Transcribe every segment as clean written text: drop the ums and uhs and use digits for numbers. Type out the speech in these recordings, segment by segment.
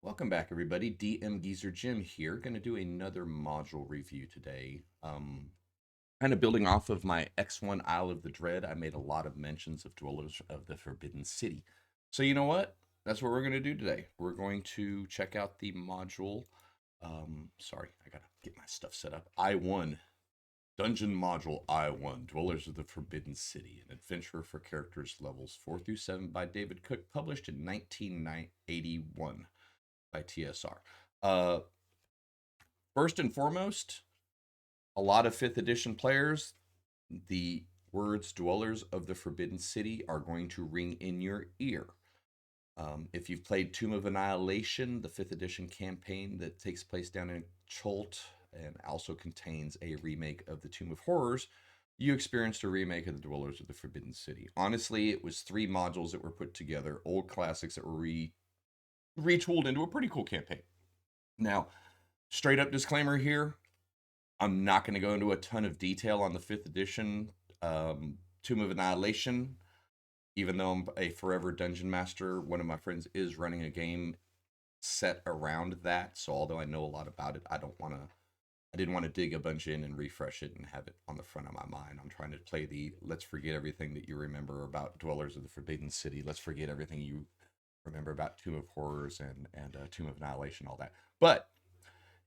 Welcome back, everybody. DMGeezerjim here. Going to do another module review today. Kind of building off of my X1 Isle of the Dread, I made a lot of mentions of Dwellers of the Forbidden City. So you know what? That's what we're going to do today. We're going to check out the module. Sorry, I got to get my stuff set up. I1. Dungeon Module I1, Dwellers of the Forbidden City, an adventure for characters levels 4 through 7 by David Cook, published in 1981 by TSR. First and foremost, a lot of 5th edition players, the words Dwellers of the Forbidden City are going to ring in your ear. If you've played Tomb of Annihilation, the 5th edition campaign that takes place down in Cholt and also contains a remake of the Tomb of Horrors, you experienced a remake of the Dwellers of the Forbidden City. Honestly, it was 3 modules that were put together, old classics that were retooled into a pretty cool campaign. Now, straight up disclaimer here, I'm not going to go into a ton of detail on the 5th edition Tomb of Annihilation. Even though I'm a forever dungeon master, one of my friends is running a game set around that. So although I know a lot about it, I didn't want to dig a bunch in and refresh it and have it on the front of my mind. I'm trying to play the let's forget everything that you remember about Dwellers of the Forbidden City. Let's forget everything you remember about Tomb of Horrors and Tomb of Annihilation, all that. But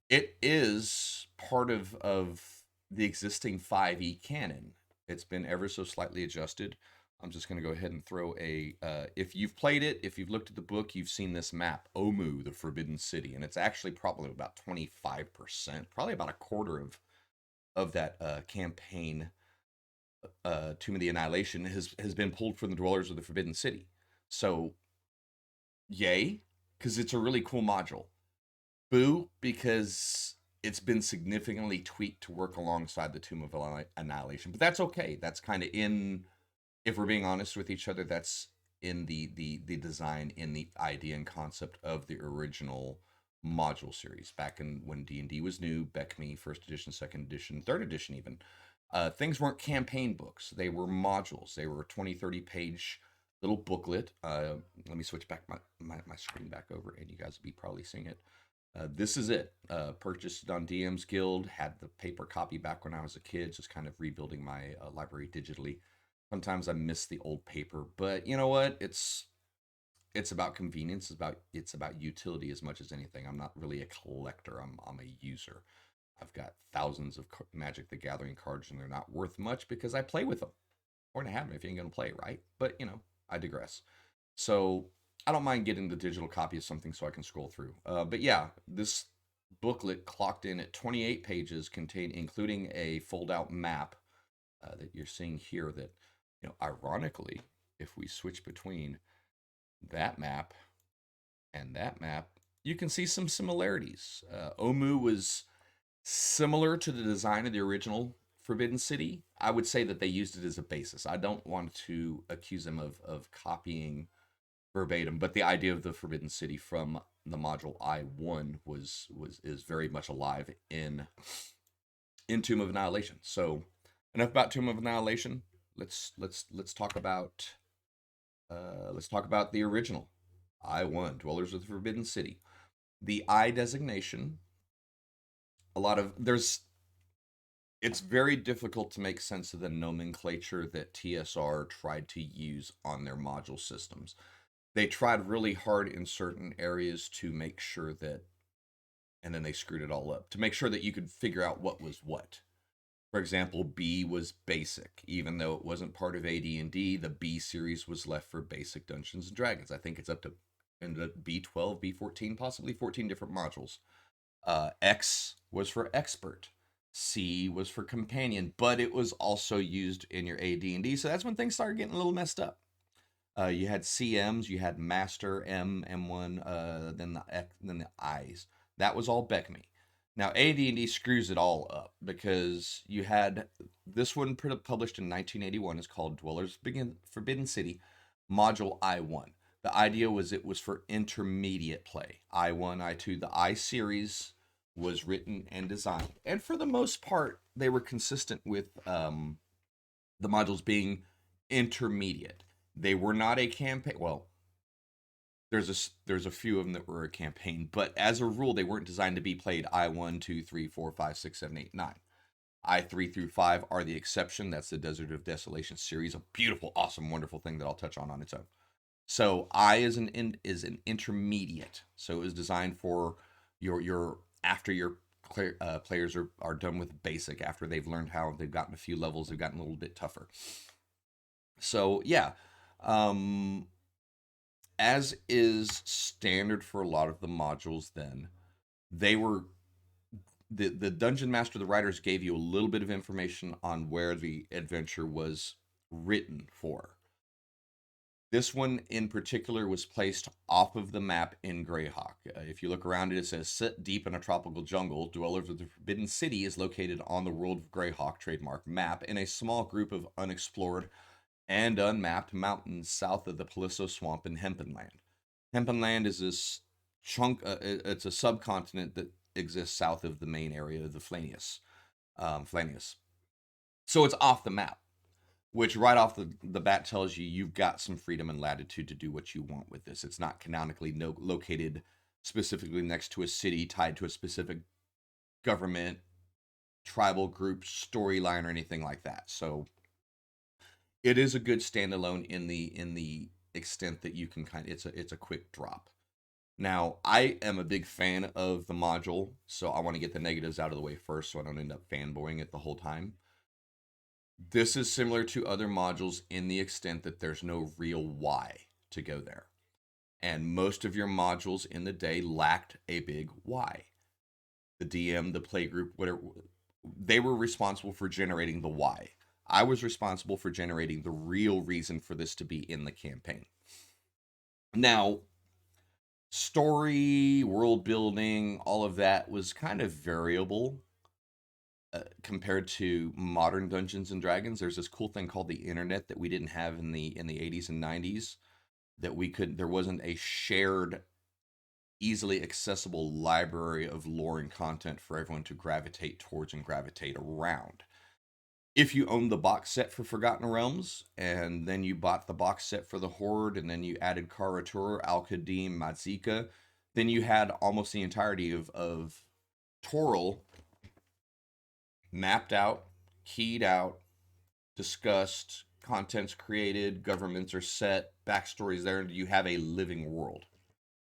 it is part of the existing 5e canon. It's been ever so slightly adjusted. I'm just going to go ahead and throw a, if you've played it, if you've looked at the book, you've seen this map, Omu, the Forbidden City, and it's actually probably about 25%, probably about a quarter of that campaign, Tomb of the Annihilation, has been pulled from the Dwellers of the Forbidden City. So, yay, because it's a really cool module. Boo, because it's been significantly tweaked to work alongside the Tomb of Annihilation, but that's okay. That's kind of in, if we're being honest with each other, that's in the design, in the idea and concept of the original module series back in when D&D was new, BECME, first edition, second edition, third edition even. Things weren't campaign books. They were modules. They were a 20, 30 page little booklet. Let me switch back my screen back over and you guys will be probably seeing it. This is it. Purchased it on DM's Guild. Had the paper copy back when I was a kid, just kind of rebuilding my library digitally. Sometimes I miss the old paper, but you know what? It's about convenience. It's about utility as much as anything. I'm not really a collector. I'm a user. I've got thousands of Magic the Gathering cards, and they're not worth much because I play with them. Or to have them if you ain't gonna play, right? But you know, I digress. So I don't mind getting the digital copy of something so I can scroll through. But yeah, this booklet clocked in at 28 pages, including a fold-out map that you're seeing here. That, you know, ironically, if we switch between that map and that map, you can see some similarities. Omu was similar to the design of the original Forbidden City. I would say that they used it as a basis. I don't want to accuse them of copying verbatim, but the idea of the Forbidden City from the module I1 is very much alive in Tomb of Annihilation. So enough about Tomb of Annihilation. Let's talk about the original I1, Dwellers of the Forbidden City. The I designation, it's very difficult to make sense of the nomenclature that TSR tried to use on their module systems. They tried really hard in certain areas to make sure that, and then they screwed it all up, to make sure that you could figure out what was what. For example, B was basic. Even though it wasn't part of AD&D, the B series was left for basic Dungeons and Dragons. I think it's up to B12, B14, possibly 14 different modules. X was for expert. C was for companion, but it was also used in your AD&D, so that's when things started getting a little messed up. You had CMs, you had Master, M1, then the I's. That was all BECME. Now, AD&D screws it all up because you had this one published in 1981. It's called Dwellers Forbidden City, Module I1. The idea was it was for intermediate play. I1, I2, the I series was written and designed. And for the most part, they were consistent with the modules being intermediate. They were not a campaign. Well, there's a few of them that were a campaign, but as a rule, they weren't designed to be played I1, 2, 3, 4, 5, 6, 7, 8, 9. I3 through 5 are the exception. That's the Desert of Desolation series, a beautiful, awesome, wonderful thing that I'll touch on its own. So I is an intermediate. So it was designed for your after your players are done with basic, after they've learned how, they've gotten a few levels, they've gotten a little bit tougher. So yeah, as is standard for a lot of the modules, then they were the dungeon master, the writers gave you a little bit of information on where the adventure was written for. This one in particular was placed off of the map in Greyhawk. If you look around it, it says, "Sit deep in a tropical jungle. Dwellers of the Forbidden City is located on the World of Greyhawk trademark map in a small group of unexplored and unmapped mountains south of the Paliso Swamp in Hempenland." Hempenland is this chunk, it's a subcontinent that exists south of the main area of the Flanius. So it's off the map, which right off the bat tells you you've got some freedom and latitude to do what you want with this. It's not canonically located specifically next to a city tied to a specific government, tribal group, storyline, or anything like that. So it is a good standalone in the extent that you can it's a quick drop. Now, I am a big fan of the module, so I want to get the negatives out of the way first so I don't end up fanboying it the whole time. This is similar to other modules in the extent that there's no real why to go there. And most of your modules in the day lacked a big why. The DM, the playgroup, whatever, they were responsible for generating the why. I was responsible for generating the real reason for this to be in the campaign. Now, story, world building, all of that was kind of variable compared to modern Dungeons and Dragons. There's this cool thing called the internet that we didn't have in the 80s and 90s, that there wasn't a shared, easily accessible library of lore and content for everyone to gravitate towards and gravitate around. If you owned the box set for Forgotten Realms, and then you bought the box set for the Horde, and then you added Karatur, Al-Qadim, Mazika, then you had almost the entirety of Toril mapped out, keyed out, discussed, contents created, governments are set, backstories there, and you have a living world.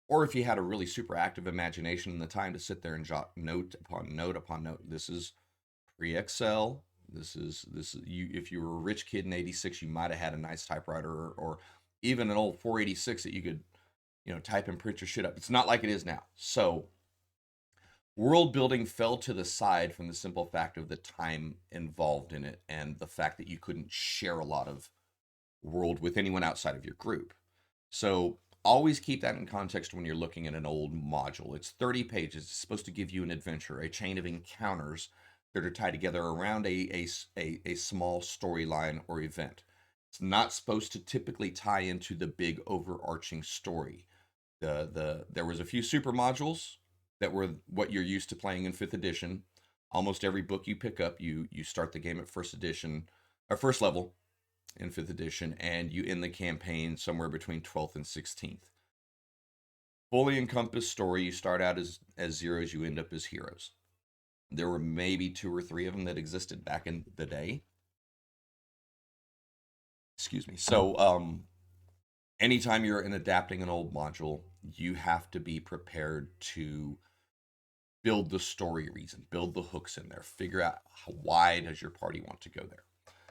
Or if you had a really super active imagination and the time to sit there and jot note upon note upon note, this is pre-Excel. This is you. If you were a rich kid in '86, you might have had a nice typewriter, or even an old 486 that you could, type and print your shit up. It's not like it is now. So world building fell to the side from the simple fact of the time involved in it and the fact that you couldn't share a lot of world with anyone outside of your group. So always keep that in context when you're looking at an old module. It's 30 pages. It's supposed to give you an adventure, a chain of encounters that are tied together around a small storyline or event. It's not supposed to typically tie into the big overarching story. There was a few super modules that were what you're used to playing in 5th edition. Almost every book you pick up, you start the game at 1st edition, or 1st level in 5th edition, and you end the campaign somewhere between 12th and 16th. Fully encompassed story, you start out as zeros, you end up as heroes. There were maybe 2 or 3 of them that existed back in the day. Excuse me. So, anytime you're adapting an old module, you have to be prepared to build the story reason, build the hooks in there, figure out why does your party want to go there.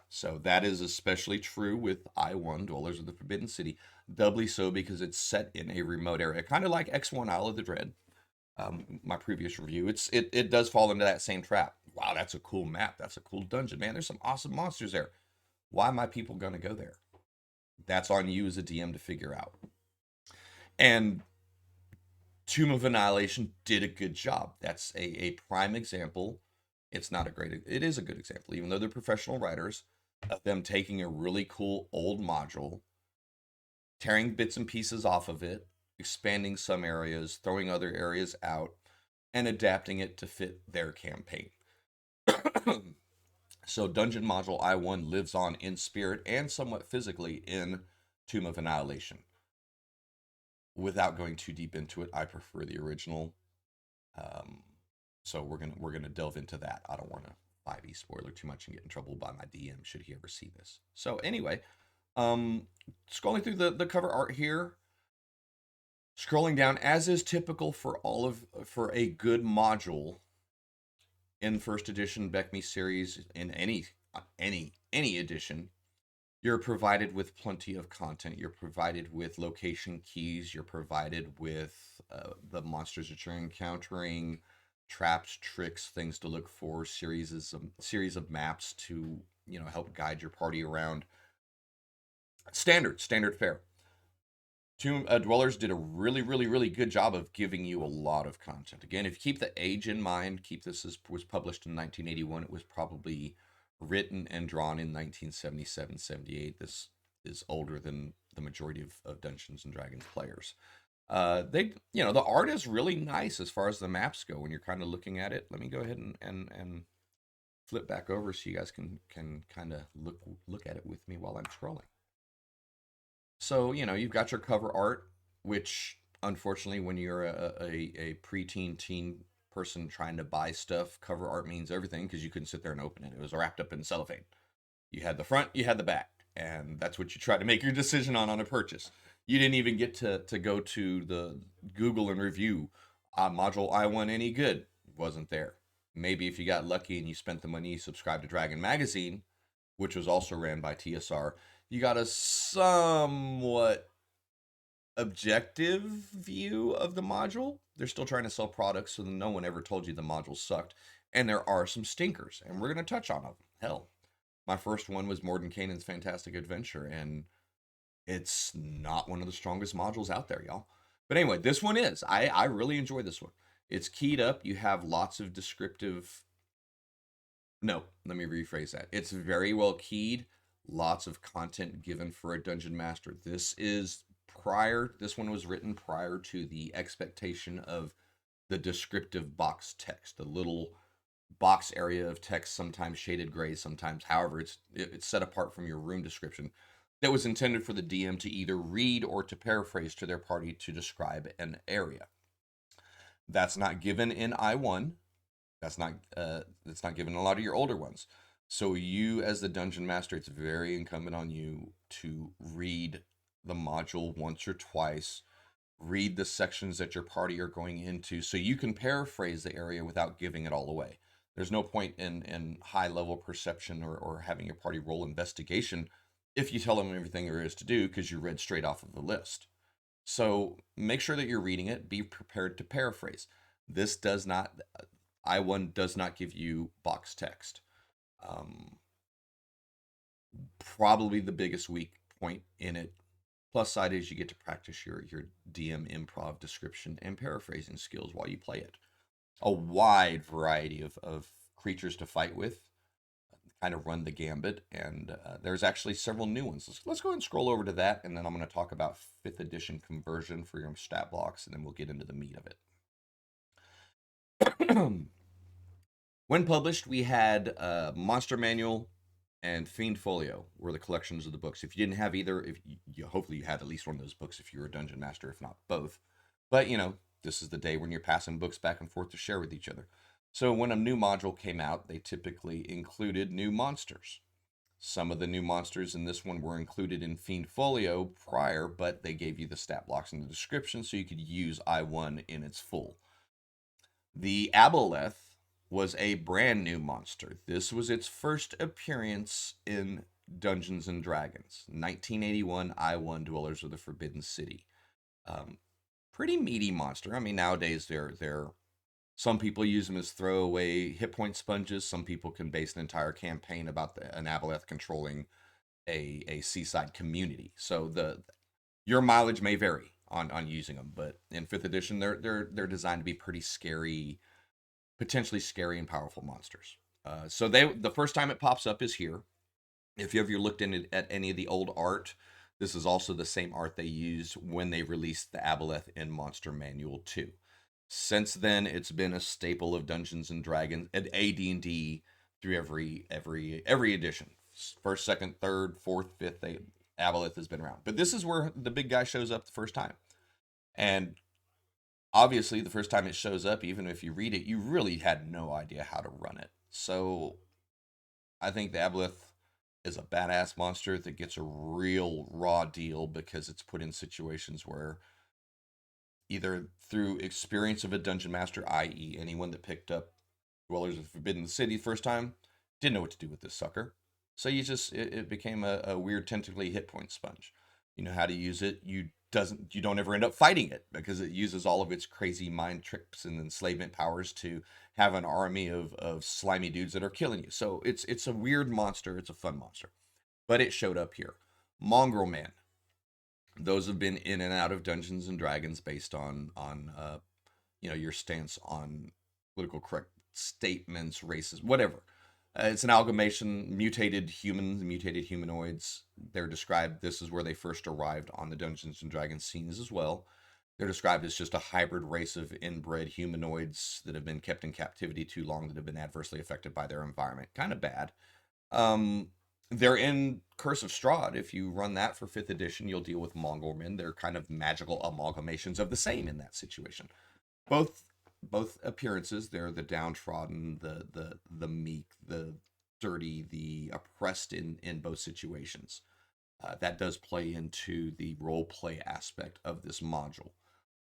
So that is especially true with I1, Dwellers of the Forbidden City, doubly so because it's set in a remote area, kind of like X1 Isle of the Dread. My previous review, it does fall into that same trap. Wow, that's a cool map. That's a cool dungeon, man. There's some awesome monsters there. Why am my people going to go there? That's on you as a DM to figure out. And Tomb of Annihilation did a good job. That's a prime example. It is a good example, even though they're professional writers, of them taking a really cool old module, tearing bits and pieces off of it, expanding some areas, throwing other areas out, and adapting it to fit their campaign. So Dungeon Module I1 lives on in spirit and somewhat physically in Tomb of Annihilation. without going too deep into it, I prefer the original. Um, so we're gonna delve into that. I don't want to 5e spoiler too much and get in trouble by my DM should he ever see this. So anyway, um, scrolling through the cover art here, scrolling down as is typical for a good module in first edition Beckme series in any edition. You're provided with plenty of content. You're provided with location keys. You're provided with the monsters that you're encountering, traps, tricks, things to look for, series of maps to help guide your party around. Standard fare. Tomb Dwellers did a really, really, really good job of giving you a lot of content. Again, if you keep the age in mind, keep this as was published in 1981. It was probably written and drawn in 1977, 78. This is older than the majority of Dungeons and Dragons players. The art is really nice as far as the maps go when you're kind of looking at it. Let me go ahead and flip back over so you guys can kind of look at it with me while I'm scrolling. So, you've got your cover art, which unfortunately, when you're a preteen teen person trying to buy stuff, cover art means everything because you couldn't sit there and open it. It was wrapped up in cellophane. You had the front, you had the back, and that's what you try to make your decision on a purchase. You didn't even get to go to the Google and review module I1 any good. Wasn't there. Maybe if you got lucky and you spent the money, you subscribed to Dragon Magazine, which was also ran by TSR, you got a somewhat objective view of the module. They're still trying to sell products, so no one ever told you the module sucked. And there are some stinkers, and we're going to touch on them. Hell, my first one was Mordenkainen's Fantastic Adventure, and it's not one of the strongest modules out there, y'all. But anyway, this one is. I really enjoy this one. It's keyed up. You have lots of descriptive... No, let me rephrase that. It's very well keyed. Lots of content given for a dungeon master. This one was written prior to the expectation of the descriptive box text, the little box area of text, sometimes shaded gray, sometimes however it's set apart from your room description, that was intended for the DM to either read or to paraphrase to their party to describe an area. That's not given in I1. That's not given in a lot of your older ones. So you, as the dungeon master, it's very incumbent on you to read the module once or twice, read the sections that your party are going into, so you can paraphrase the area without giving it all away. There's no point in high-level perception or having your party roll investigation if you tell them everything there is to do because you read straight off of the list. So make sure that you're reading it. Be prepared to paraphrase. This does not... I1 does not give you box text. Probably the biggest weak point in it. Plus side is you get to practice your DM improv description and paraphrasing skills while you play it. A wide variety of creatures to fight with, kind of run the gambit, and there's actually several new ones. Let's go ahead and scroll over to that, and then I'm going to talk about 5th edition conversion for your stat blocks, and then we'll get into the meat of it. When published, we had Monster Manual and Fiend Folio were the collections of the books. If you didn't have either, hopefully you had at least one of those books if you were a dungeon master, if not both. But, this is the day when you're passing books back and forth to share with each other. So when a new module came out, they typically included new monsters. Some of the new monsters in this one were included in Fiend Folio prior, but they gave you the stat blocks in the description so you could use I1 in its full. The Aboleth was a brand new monster. This was its first appearance in Dungeons and Dragons. 1981 I1 Dwellers of the Forbidden City. Pretty meaty monster. I mean, nowadays they're some people use them as throwaway hit point sponges. Some people can base an entire campaign about an Aboleth controlling a seaside community. So your mileage may vary on using them, but in 5th edition they're designed to be pretty scary, potentially scary and powerful monsters. So the first time it pops up is here. If you ever looked at any of the old art, this is also the same art they used when they released the Aboleth in Monster Manual 2. Since then, it's been a staple of Dungeons and Dragons and AD&D through every edition. First, second, third, fourth, fifth, Aboleth has been around. But this is where the big guy shows up the first time. And obviously, the first time it shows up, even if you read it, you really had no idea how to run it. So I think the Aboleth is a badass monster that gets a real raw deal because it's put in situations where either through experience of a dungeon master, i.e., anyone that picked up Dwellers of the Forbidden City first time, didn't know what to do with this sucker. So it became a weird tentacly hit point sponge. You know how to use it. You don't ever end up fighting it because it uses all of its crazy mind tricks and enslavement powers to have an army of slimy dudes that are killing you. So it's a weird monster. It's a fun monster, but it showed up here. Mongrel Man. Those have been in and out of Dungeons and Dragons based on your stance on political correct statements, races, whatever. It's an amalgamation, mutated humans, mutated humanoids. They're described, this is where they first arrived on the Dungeons and Dragons scenes as well. They're described as just a hybrid race of inbred humanoids that have been kept in captivity too long, that have been adversely affected by their environment. Kind of bad. Um, they're in Curse of Strahd. If you run that for 5th edition, you'll deal with Mongolmen. They're kind of magical amalgamations of the same in that situation. Both appearances, they're the downtrodden, the meek, the dirty, the oppressed in both situations. That does play into the role play aspect of this module.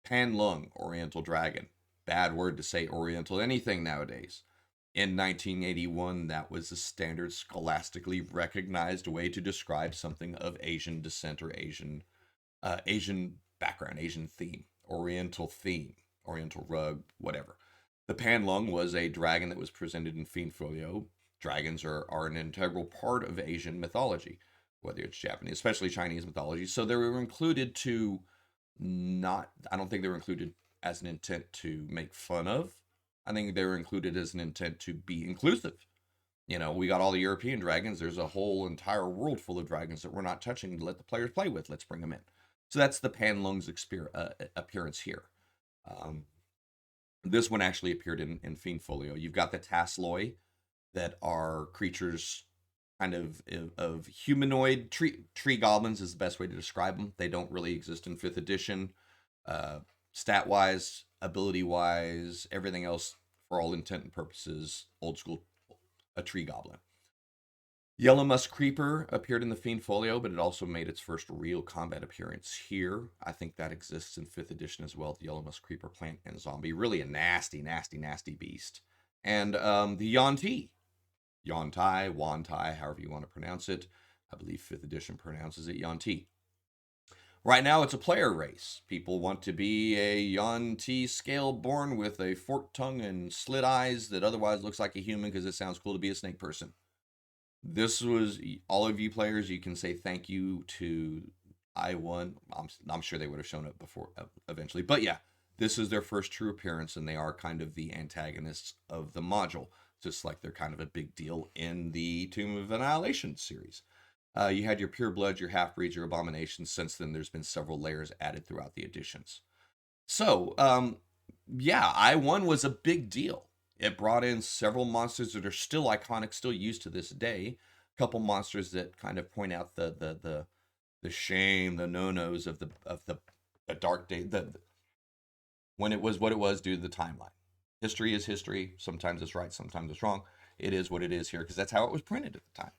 Pan Lung, Oriental Dragon. Bad word to say Oriental anything nowadays. In 1981, that was a standard scholastically recognized way to describe something of Asian descent or Asian background, Asian theme, Oriental theme, Oriental rug, whatever. The Panlung was a dragon that was presented in Fiend Folio. Dragons are an integral part of Asian mythology, whether it's Japanese, especially Chinese mythology. So they were included to not, I don't think they were included as an intent to make fun of. I think they were included as an intent to be inclusive. We got all the European dragons. There's a whole entire world full of dragons that we're not touching to let the players play with. Let's bring them in. So that's the Panlung's appearance here. Um, this one actually appeared in Fiend Folio. You've got the Tasloi that are creatures kind of humanoid tree goblins is the best way to describe them. They don't really exist in 5th edition. Stat wise, ability wise, everything else, for all intent and purposes, old school, a tree goblin. Yellow Musk Creeper appeared in the Fiend Folio, but it also made its first real combat appearance here. I think that exists in 5th edition as well. The Yellow Musk Creeper, plant and zombie. Really a nasty, nasty, nasty beast. And the Yuan-Ti. Yuan-Tai, Wan-Tai, however you want to pronounce it. I believe 5th edition pronounces it Yuan-Ti. Right now, it's a player race. People want to be a Yuan-Ti scale born with a forked tongue and slit eyes that otherwise looks like a human because it sounds cool to be a snake person. This was, all of you players, you can say thank you to I1. I'm sure they would have shown up before eventually. But yeah, this is their first true appearance, and they are kind of the antagonists of the module, just like they're kind of a big deal in the Tomb of Annihilation series. You had your purebloods, your half-breeds, your abominations. Since then, there's been several layers added throughout the editions. So, yeah, I1 was a big deal. It brought in several monsters that are still iconic, still used to this day. A couple monsters that kind of point out the shame, the no-nos of the dark day, when it was what it was due to the timeline. History is history. Sometimes it's right, sometimes it's wrong. It is what it is here because that's how it was printed at the time.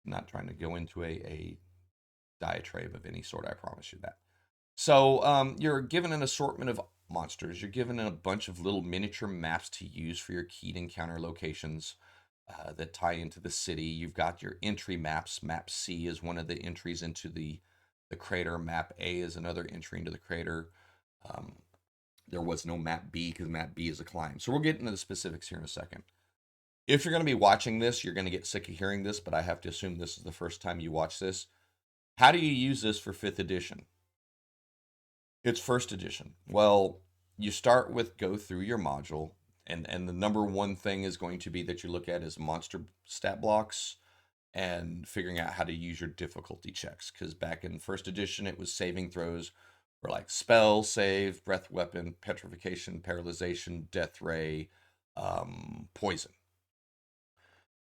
I'm not trying to go into a diatribe of any sort, I promise you that. So you're given an assortment of monsters. You're given a bunch of little miniature maps to use for your keyed encounter locations that tie into the city. You've got your entry maps. Map C is one of the entries into the crater. Map A is another entry into the crater. There was no map B because map B is a climb. So we'll get into the specifics here in a second. If you're going to be watching this, you're going to get sick of hearing this, but I have to assume this is the first time you watch this. How do you use this for 5th edition? It's 1st edition. Well, you start with go through your module, and the number one thing is going to be that you look at is monster stat blocks and figuring out how to use your difficulty checks. Because back in 1st edition, it was saving throws for like spell, save, breath weapon, petrification, paralyzation, death ray, poison.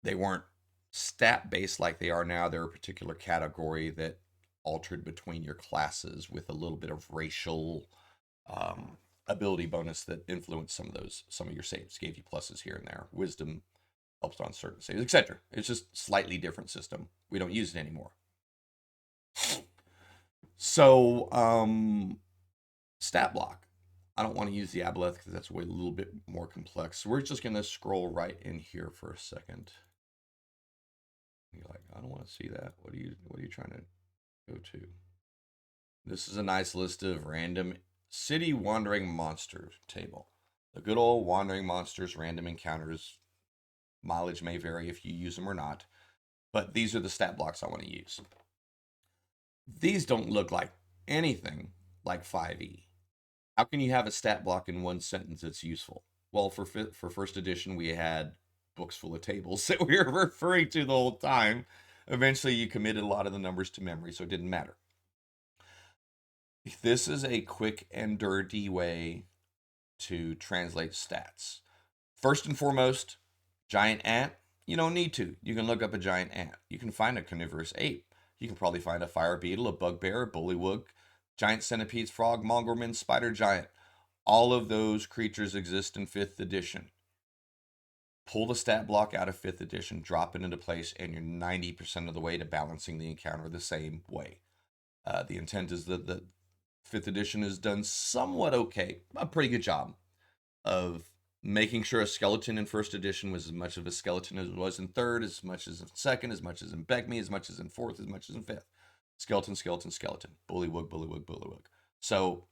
They weren't stat based like they are now. They're a particular category that altered between your classes with a little bit of racial ability bonus that influenced some of your saves, gave you pluses here and there. Wisdom helps on certain saves, etc. It's just slightly different system. We don't use it anymore. So, stat block. I don't want to use the aboleth because that's way a little bit more complex. So we're just going to scroll right in here for a second. You're like, I don't want to see that. What are you trying to go to? This is a nice list of random city wandering monster table. The good old wandering monsters, random encounters. Mileage may vary if you use them or not, but these are the stat blocks I want to use. These don't look like anything like 5e. How can you have a stat block in one sentence that's useful? Well, for first edition, we had books full of tables that we were referring to the whole time. Eventually, you committed a lot of the numbers to memory, so it didn't matter. This is a quick and dirty way to translate stats. First and foremost, giant ant, you don't need to. You can look up a giant ant. You can find a carnivorous ape. You can probably find a fire beetle, a bugbear, a bullywug, giant centipedes, frog, mongrelman, spider giant. All of those creatures exist in 5th edition. Pull the stat block out of 5th edition, drop it into place, and you're 90% of the way to balancing the encounter the same way. The intent is that the 5th edition has done somewhat okay, a pretty good job of making sure a skeleton in 1st edition was as much of a skeleton as it was in 3rd, as much as in 2nd, as much as in Begme, as much as in 4th, as much as in 5th. Skeleton, skeleton, skeleton. Bullywug, bullywug, bullywug. So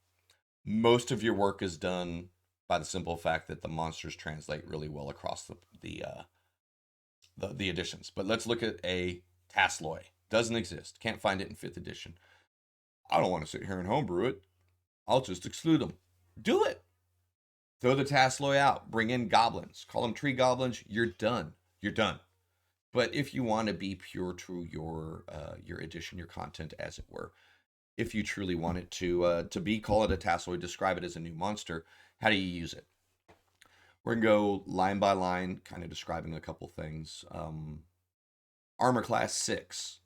most of your work is done by the simple fact that the monsters translate really well across the editions. But let's look at a Tasloy. Doesn't exist. Can't find it in 5th edition. I don't want to sit here and homebrew it. I'll just exclude them. Do it. Throw the Tasloy out. Bring in goblins. Call them tree goblins. You're done. You're done. But if you want to be pure to your edition, your content, as it were, if you truly want it to be, call it a Tasloy, describe it as a new monster. How do you use it? We're going to go line by line, kind of describing a couple things. Armor class 6.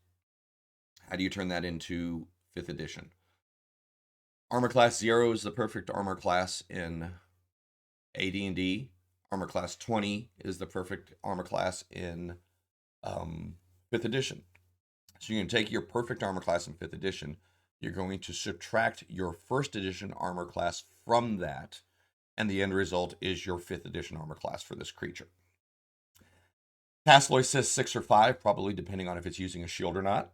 How do you turn that into 5th edition? Armor class 0 is the perfect armor class in AD&D. Armor class 20 is the perfect armor class in 5th edition. So you're going to take your perfect armor class in 5th edition. You're going to subtract your 1st edition armor class from that, and the end result is your 5th edition armor class for this creature. Tasloy says 6 or 5, probably depending on if it's using a shield or not.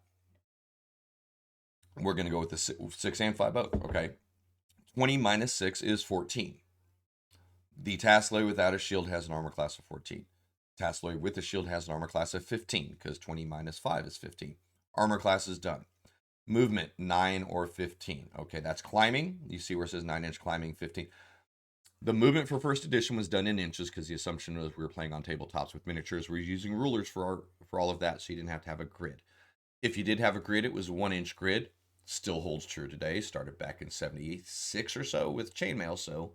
We're going to go with the 6 and 5 both. Okay. 20 minus 6 is 14. The Tasloy without a shield has an armor class of 14. Tasloy with a shield has an armor class of 15, because 20 minus 5 is 15. Armor class is done. Movement, 9 or 15. Okay, that's climbing. You see where it says 9-inch climbing, 15. The movement for 1st edition was done in inches, because the assumption was we were playing on tabletops with miniatures. We're using rulers for all of that, so you didn't have to have a grid. If you did have a grid, it was a 1-inch grid. Still holds true today. Started back in 76 or so with chainmail, so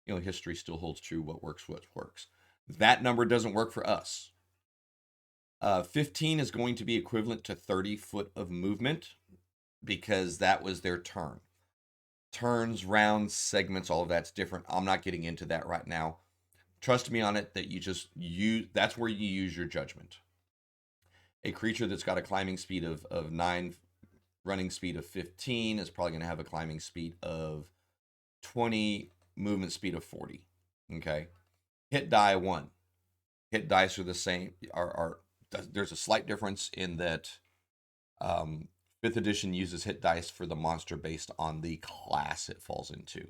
history still holds true. What works. That number doesn't work for us. 15 is going to be equivalent to 30 foot of movement, because that was their turn. Turns, rounds, segments, all of that's different. I'm not getting into that right now. Trust me on it that that's where you use your judgment. A creature that's got a climbing speed of 9, running speed of 15 is probably going to have a climbing speed of 20, movement speed of 40. Okay. Hit die 1. Hit dice are the same. There's a slight difference in that 5th edition uses hit dice for the monster based on the class it falls into.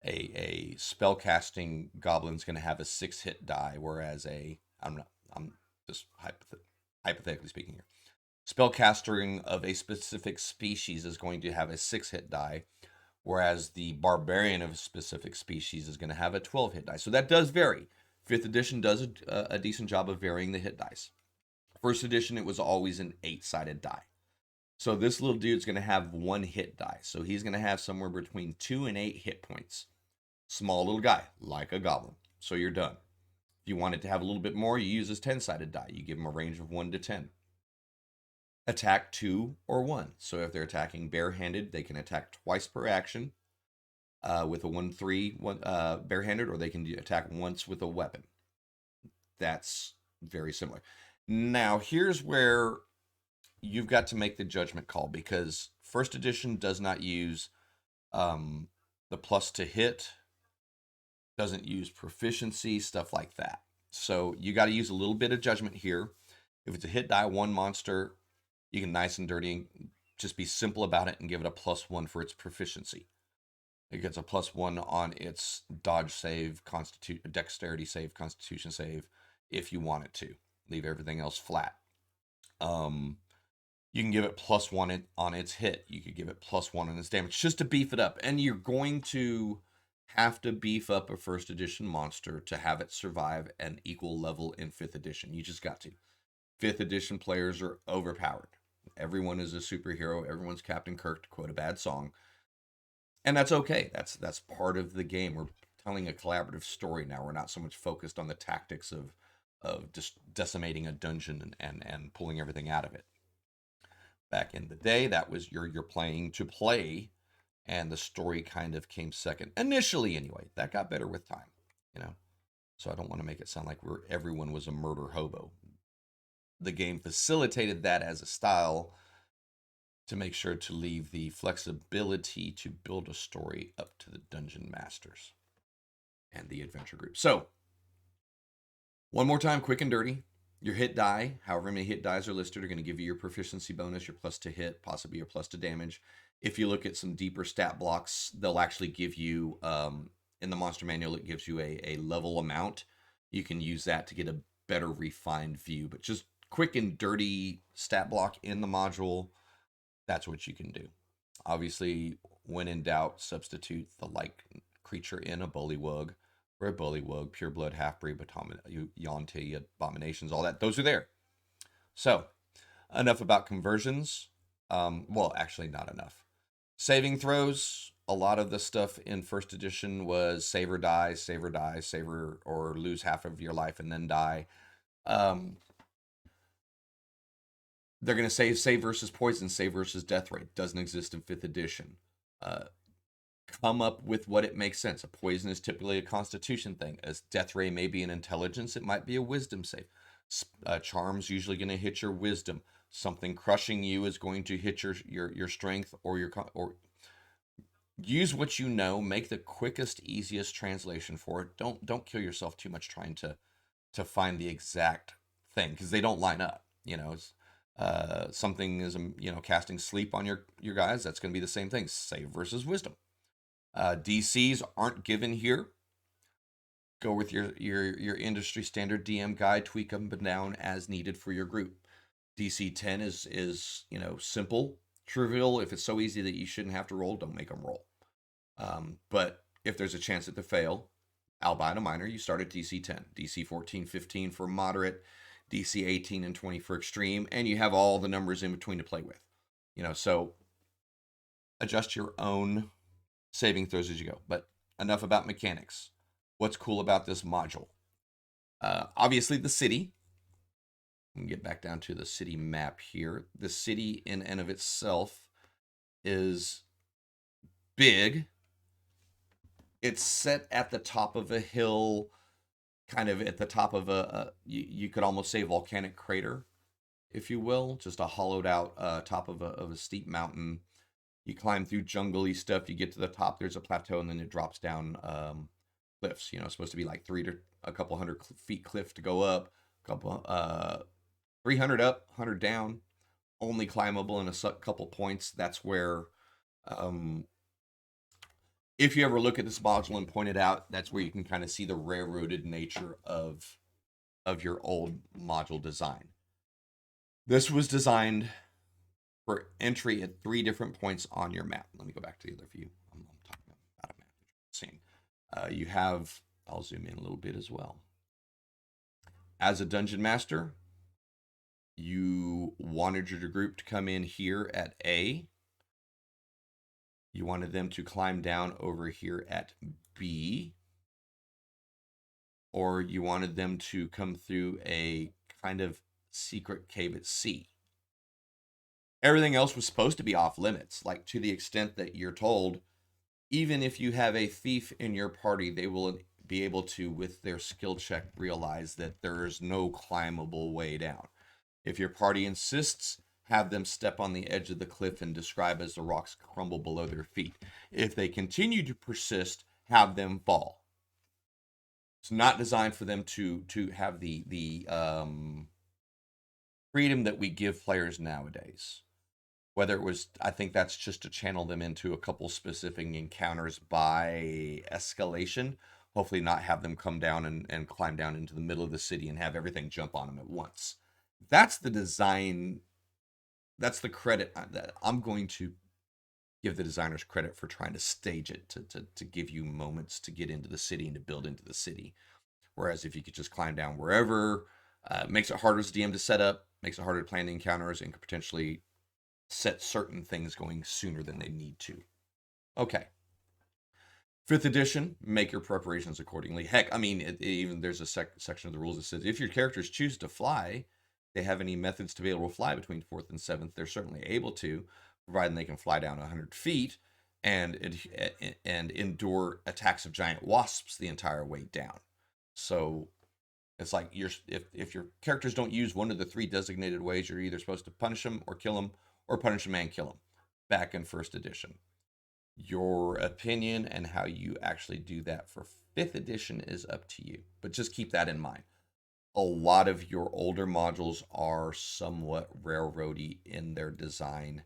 A spellcasting goblin's going to have a 6 hit die, whereas I'm just hypothetically speaking here. Spellcasting of a specific species is going to have a 6 hit die, whereas the barbarian of a specific species is going to have a 12 hit die. So that does vary. 5th edition does a decent job of varying the hit dice. 1st edition, it was always an 8-sided die. So this little dude's going to have 1 hit die. So he's going to have somewhere between 2 and 8 hit points. Small little guy, like a goblin. So you're done. If you want it to have a little bit more, you use this 10-sided die. You give them a range of 1 to 10. Attack 2 or 1. So if they're attacking barehanded, they can attack twice per action. with a 1/3 barehanded, or they can attack once with a weapon. That's very similar. Now, here's where you've got to make the judgment call, because first edition does not use the plus to hit, doesn't use proficiency, stuff like that. So you got to use a little bit of judgment here. If it's a hit die 1 monster, you can nice and dirty and just be simple about it and give it a +1 for its proficiency. It gets a +1 on its dodge save, dexterity save, constitution save, if you want it to. Leave everything else flat. You can give it +1 on its hit. You could give it +1 on its damage, just to beef it up. And you're going to have to beef up a first edition monster to have it survive an equal level in 5th edition. You just got to. 5th edition players are overpowered. Everyone is a superhero. Everyone's Captain Kirk, to quote a bad song. And that's okay. That's part of the game. We're telling a collaborative story now. We're not so much focused on the tactics of just decimating a dungeon and pulling everything out of it. Back in the day, that was you're playing to play, and the story kind of came second. Initially, anyway. That got better with time, you know. So I don't want to make it sound like everyone was a murder hobo. The game facilitated that as a style to make sure to leave the flexibility to build a story up to the dungeon masters and the adventure group. So, one more time, quick and dirty. Your hit die, however many hit dies are listed, are going to give you your proficiency bonus, your plus to hit, possibly your plus to damage. If you look at some deeper stat blocks, they'll actually give you, in the monster manual, it gives you a level amount. You can use that to get a better refined view. But just quick and dirty stat block in the module, that's what you can do. Obviously, when in doubt, substitute the like creature in a bullywug for a bullywug, pureblood, half-breed, Yonti, abominations, all that. Those are there. So, enough about conversions. Well, actually, not enough. Saving throws. A lot of the stuff in first edition was save or die, save or die, save or lose half of your life and then die. They're going to say save versus poison, save versus death rate. Doesn't exist in 5th edition. Come up with what it makes sense. A poison is typically a constitution thing. As death ray may be an intelligence, it might be a wisdom save. Charm's usually going to hit your wisdom. Something crushing you is going to hit your strength or use what you know. Make the quickest, easiest translation for it. Don't kill yourself too much trying to find the exact thing, because they don't line up. You know, something is casting sleep on your guys. That's going to be the same thing. Save versus wisdom. DCs aren't given here. Go with your industry standard DM guide, tweak them down as needed for your group. DC 10 is simple, trivial. If it's so easy that you shouldn't have to roll, don't make them roll. But if there's a chance that they fail, albino minor, you start at DC 10, DC 14, 15 for moderate, DC 18 and 20 for extreme, and you have all the numbers in between to play with. So adjust your own saving throws as you go. But enough about mechanics. What's cool about this module? Obviously, the city. Let me get back down to the city map here. The city in and of itself is big. It's set at the top of a hill, kind of at the top of you could almost say volcanic crater, if you will. Just a hollowed out top of a steep mountain. You climb through jungly stuff. You get to the top. There's a plateau, and then it drops down cliffs. It's supposed to be like a couple hundred feet cliff to go up. 300 up, 100 down. Only climbable in a couple points. That's where, if you ever look at this module and point it out, that's where you can kind of see the railroaded nature of your old module design. This was designed for entry at 3 different points on your map. Let me go back to the other view. I'm talking about a map that you're seeing. You have, I'll zoom in a little bit as well. As a dungeon master, you wanted your group to come in here at A. You wanted them to climb down over here at B. Or you wanted them to come through a kind of secret cave at C. Everything else was supposed to be off limits, like to the extent that you're told even if you have a thief in your party, they will be able to, with their skill check, realize that there is no climbable way down. If your party insists, have them step on the edge of the cliff and describe as the rocks crumble below their feet. If they continue to persist, have them fall. It's not designed for them to have the freedom that we give players nowadays. Whether it was, I think that's just to channel them into a couple specific encounters by escalation. Hopefully, not have them come down and climb down into the middle of the city and have everything jump on them at once. That's the design. That's the credit that I'm going to give the designers credit for trying to stage it to give you moments to get into the city and to build into the city. Whereas if you could just climb down wherever, makes it harder as a DM to set up, makes it harder to plan the encounters, and could potentially set certain things going sooner than they need to. Okay. 5th edition, make your preparations accordingly. Heck, I mean, even there's a section of the rules that says if your characters choose to fly, they have any methods to be able to fly between 4th and 7th, they're certainly able to, providing they can fly down 100 feet and endure attacks of giant wasps the entire way down. So it's like if your characters don't use one of the 3 designated ways, you're either supposed to punish them or kill them, or punish them and kill them. Back in 1st edition. Your opinion and how you actually do that for 5th edition is up to you. But just keep that in mind. A lot of your older modules are somewhat railroady in their design.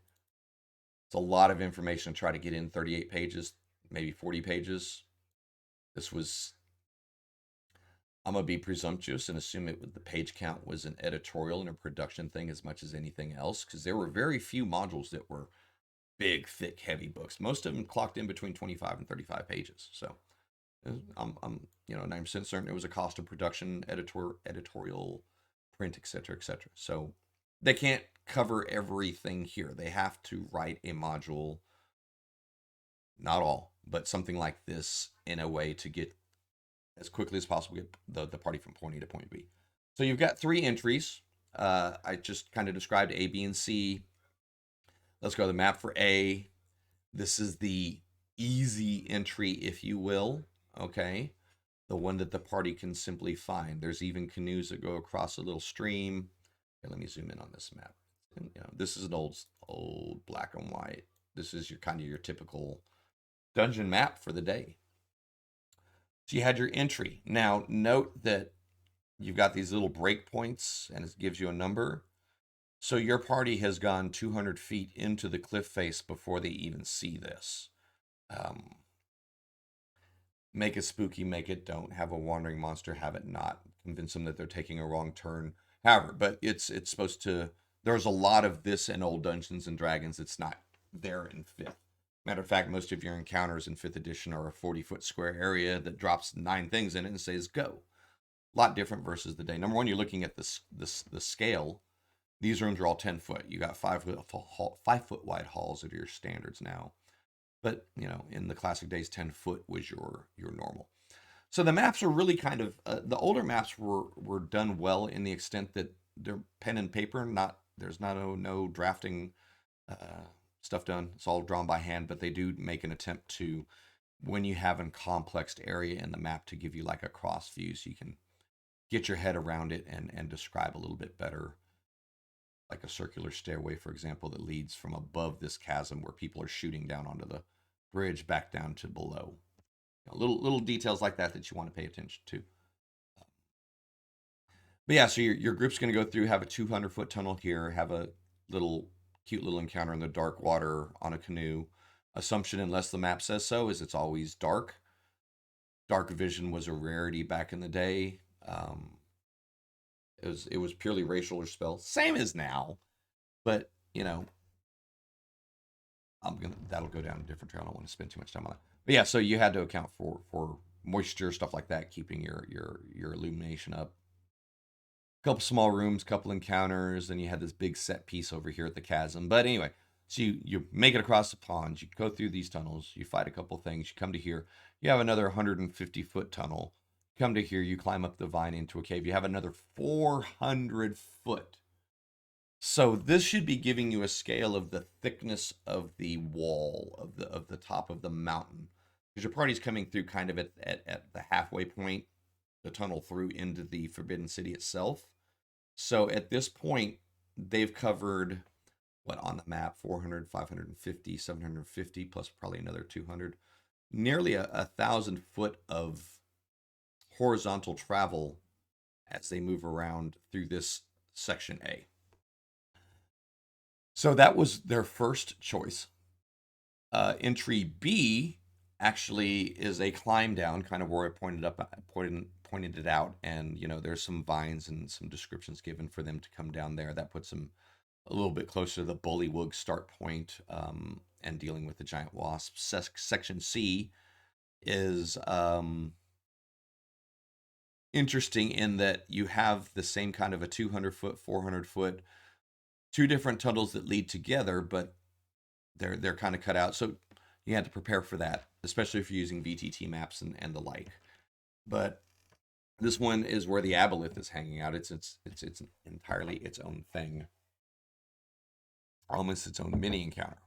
It's a lot of information to try to get in 38 pages, maybe 40 pages. This was, I'm going to be presumptuous and assume the page count was an editorial and a production thing as much as anything else, because there were very few modules that were big, thick, heavy books. Most of them clocked in between 25 and 35 pages. So I'm 90% certain it was a cost of production, editorial, print, etc., etc. So they can't cover everything here. They have to write a module, not all, but something like this in a way to get as quickly as possible get the party from point A to point B. So you've got 3 entries. I just kind of described A, B, and C. Let's go to the map for A. This is the easy entry, if you will. Okay. The one that the party can simply find. There's even canoes that go across a little stream. Okay, let me zoom in on this map. And, this is an old black and white. This is your kind of your typical dungeon map for the day. So you had your entry. Now note that you've got these little breakpoints and it gives you a number. So your party has gone 200 feet into the cliff face before they even see this. Make it spooky, make it don't. Have a wandering monster, have it not. Convince them that they're taking a wrong turn. However, but it's supposed to. There's a lot of this in old Dungeons and Dragons. It's not there in 5th. Matter of fact, most of your encounters in 5th edition are a 40-foot square area that drops 9 things in it and says go. A lot different versus the day. Number one, you're looking at the scale. These rooms are all 10 foot. You got 5-foot wide halls that are your standards now. But, in the classic days, 10 foot was your normal. So the maps are really kind of, the older maps were done well in the extent that they're pen and paper, there's no drafting stuff done. It's all drawn by hand, but they do make an attempt to, when you have a complex area in the map, to give you like a cross view so you can get your head around it and describe a little bit better. Like a circular stairway, for example, that leads from above this chasm where people are shooting down onto the bridge back down to below. Little details like that you want to pay attention to. But yeah, so your group's going to go through, have a 200-foot tunnel here, have a cute little encounter in the dark water on a canoe. Assumption, unless the map says so, is it's always dark. Dark vision was a rarity back in the day. It was purely racial or spell, same as now, but that'll go down a different trail. I don't want to spend too much time on that. But yeah, so you had to account for moisture, stuff like that, keeping your illumination up. A couple small rooms, couple encounters, then you had this big set piece over here at the chasm. But anyway, so you make it across the pond, you go through these tunnels, you fight a couple things, you come to here, you have another 150-foot tunnel. Come to here, you climb up the vine into a cave. You have another 400-foot So this should be giving you a scale of the thickness of the wall of the top of the mountain, because your party's coming through kind of at the halfway point, the tunnel through into the Forbidden City itself. So at this point, they've covered what on the map 400, 550, 750 plus probably another 200, nearly a thousand foot of horizontal travel as they move around through this section A. So that was their first choice. Entry B actually is a climb down, kind of where I pointed it out, and there's some vines and some descriptions given for them to come down there. That puts them a little bit closer to the Bullywug start point, and dealing with the giant wasps. Section C is interesting in that you have the same kind of a 200-foot, 400-foot, two different tunnels that lead together, but they're kind of cut out. So you had to prepare for that, especially if you're using VTT maps and the like. But this one is where the aboleth is hanging out. It's entirely its own thing, almost its own mini encounter.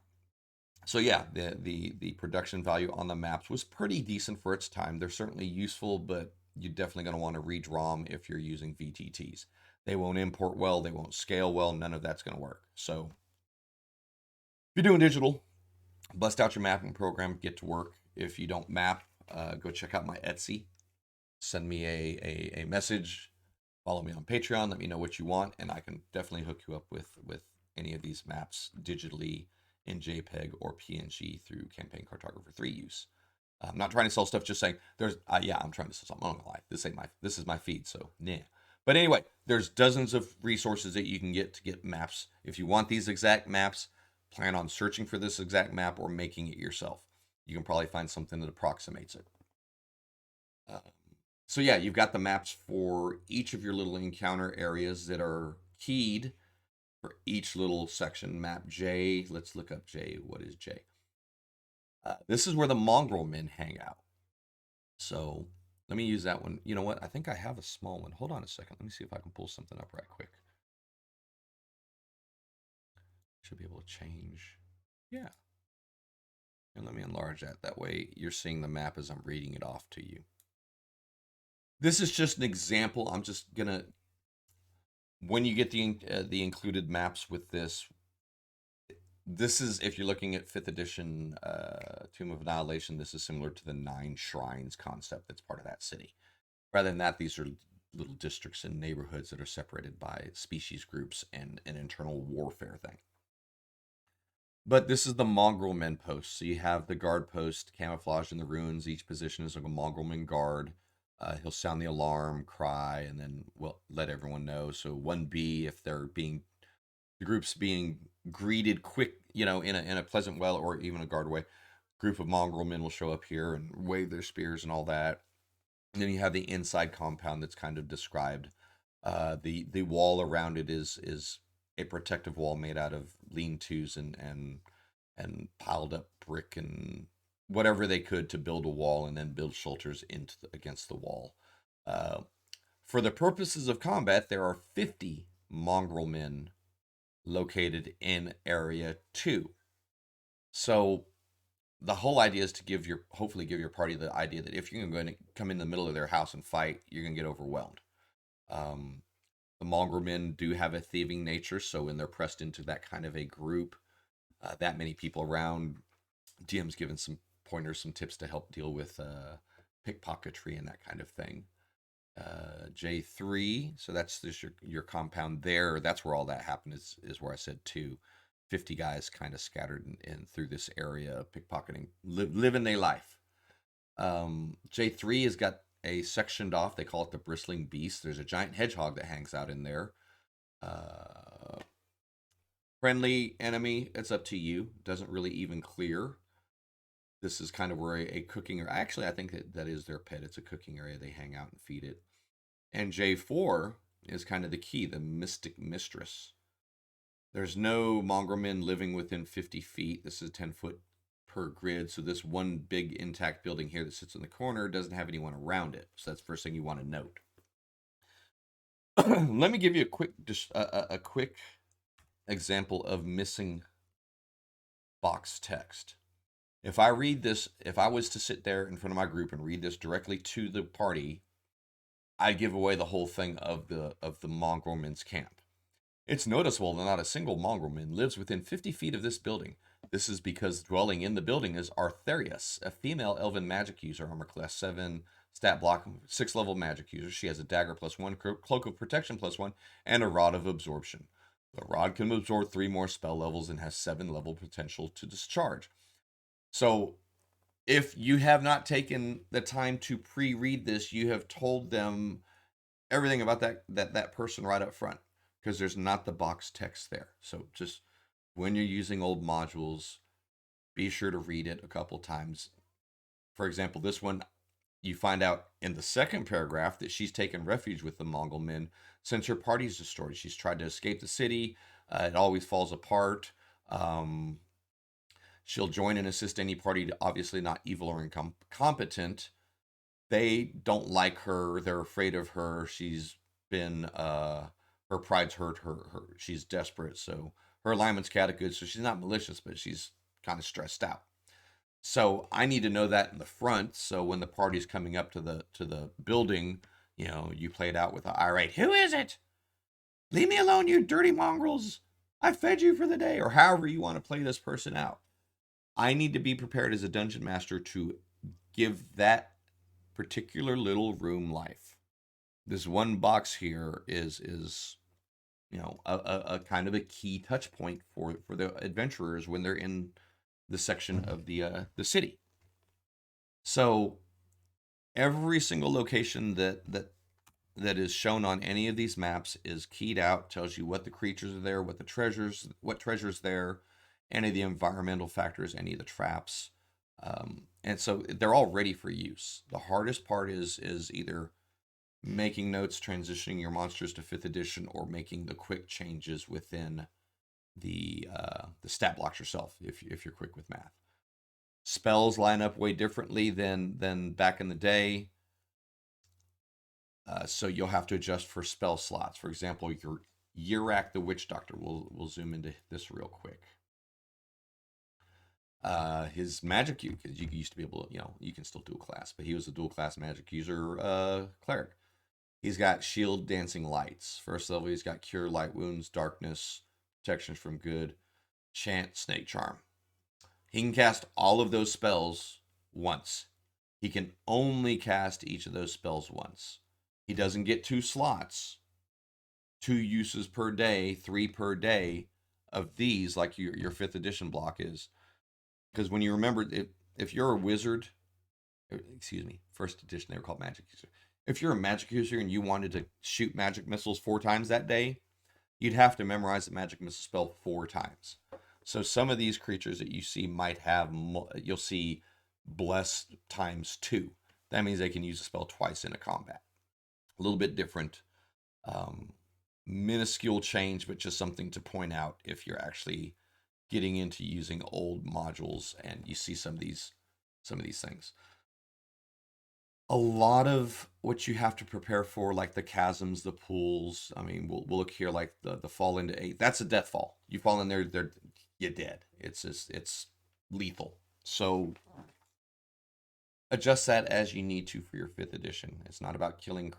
So yeah, the production value on the maps was pretty decent for its time. They're certainly useful, but you're definitely going to want to redraw them if you're using VTTs. They won't import well, they won't scale well, none of that's going to work. So if you're doing digital, bust out your mapping program, get to work. If you don't map, go check out my Etsy. Send me a message, follow me on Patreon, let me know what you want, and I can definitely hook you up with any of these maps digitally in JPEG or PNG through Campaign Cartographer 3 use. I'm not trying to sell stuff, just saying there's yeah, I'm trying to sell something. I'm not gonna lie. This is my feed, so nah. But anyway, there's dozens of resources that you can get to get maps. If you want these exact maps, plan on searching for this exact map or making it yourself. You can probably find something that approximates it. So yeah, you've got the maps for each of your little encounter areas that are keyed for each little section. Map J, let's look up J. What is J? This is where the mongrel men hang out. So let me use that one. You know what? I think I have a small one. Hold on a second. Let me see if I can pull something up right quick. Should be able to change. Yeah. And let me enlarge that. That way you're seeing the map as I'm reading it off to you. This is just an example. I'm just going to, when you get the included maps with this, this is, if you're looking at 5th edition Tomb of Annihilation, this is similar to the 9 shrines concept that's part of that city. Rather than that, these are little districts and neighborhoods that are separated by species groups and an internal warfare thing. But this is the mongrel men post. So you have the guard post camouflaged in the ruins. Each position is like a mongrel men guard. He'll sound the alarm, cry, and then let everyone know. So 1B, if they're being, the group's being greeted quick, in a pleasant way or even a guard way, group of mongrel men will show up here and wave their spears and all that. And then you have the inside compound that's kind of described. The wall around it is a protective wall made out of lean-tos and piled up brick and whatever they could to build a wall and then build shelters against the wall. For the purposes of combat, there are 50 mongrel men located in Area 2. So the whole idea is to hopefully give your party the idea that if you're going to come in the middle of their house and fight, you're going to get overwhelmed. The mongrel men do have a thieving nature, so when they're pressed into that kind of a group, that many people around, DM's given some pointers, some tips to help deal with pickpocketry and that kind of thing. J3, so that's just your compound there. That's where all that happened, is where I said 50 guys kind of scattered in through this area, pickpocketing, living their life. J3 has got a sectioned off, they call it the bristling beast. There's a giant hedgehog that hangs out in there. Friendly enemy, it's up to you. Doesn't really even clear. This is kind of where a cooking area, actually I think that is their pet. It's a cooking area. They hang out and feed it. And J4 is kind of the key, the mystic mistress. There's no mongrel men living within 50 feet. This is 10 foot per grid. So this one big intact building here that sits in the corner doesn't have anyone around it. So that's the first thing you want to note. Let me give you a quick example of missing box text. If I read this, if I was to sit there in front of my group and read this directly to the party, I'd give away the whole thing of the mongrelman's camp. It's noticeable that not a single mongrelman lives within 50 feet of this building. This is because dwelling in the building is Artharius, a female elven magic user, armor class 7, stat block, 6 level magic user. She has a dagger +1, cloak of protection +1, and a rod of absorption. The rod can absorb 3 more spell levels and has 7 level potential to discharge. So if you have not taken the time to pre-read this, you have told them everything about that person right up front, because there's not the box text there. So just when you're using old modules, be sure to read it a couple times. For example, this one, you find out in the second paragraph that she's taken refuge with the Mongol men since her party's destroyed. She's tried to escape the city. It always falls apart. She'll join and assist any party, obviously not evil or incompetent. They don't like her. They're afraid of her. She's been, her pride's hurt her. She's desperate. So her alignment's kind of good. So she's not malicious, but she's kind of stressed out. So I need to know that in the front. So when the party's coming up to the building, you play it out with an irate, "Who is it? Leave me alone, you dirty mongrels. I fed you for the day," or however you want to play this person out. I need to be prepared as a dungeon master to give that particular little room life. This one box here is a kind of a key touch point for the adventurers when they're in the section of the city. So every single location that is shown on any of these maps is keyed out, tells you what the creatures are there, what treasures there, any of the environmental factors, any of the traps. And so they're all ready for use. The hardest part is either making notes, transitioning your monsters to 5th edition, or making the quick changes within the stat blocks yourself if you're quick with math. Spells line up way differently than back in the day. So you'll have to adjust for spell slots. For example, your Yurak the Witch Doctor. We'll zoom into this real quick. His magic, because you used to be able to, you can still dual class, but he was a dual class magic user cleric. He's got Shield Dancing Lights. First level, he's got Cure Light Wounds, Darkness, Protection from Good, Chant, Snake Charm. He can cast all of those spells once. He can only cast each of those spells once. He doesn't get 2 slots, 2 uses per day, 3 per day of these, like your 5th edition block is. Because when you remember, if you're a wizard, first edition, they were called magic user. If you're a magic user and you wanted to shoot magic missiles 4 times that day, you'd have to memorize the magic missile spell 4 times. So some of these creatures that you see might have, you'll see blessed times 2. That means they can use a spell twice in a combat. A little bit different, minuscule change, but just something to point out if you're actually getting into using old modules and you see some of these things. A lot of what you have to prepare for, like the chasms, the pools. I mean, we'll look here, like the fall into 8. That's a death fall. You fall in there, you're dead. It's lethal. So adjust that as you need to for your 5th edition. It's not about killing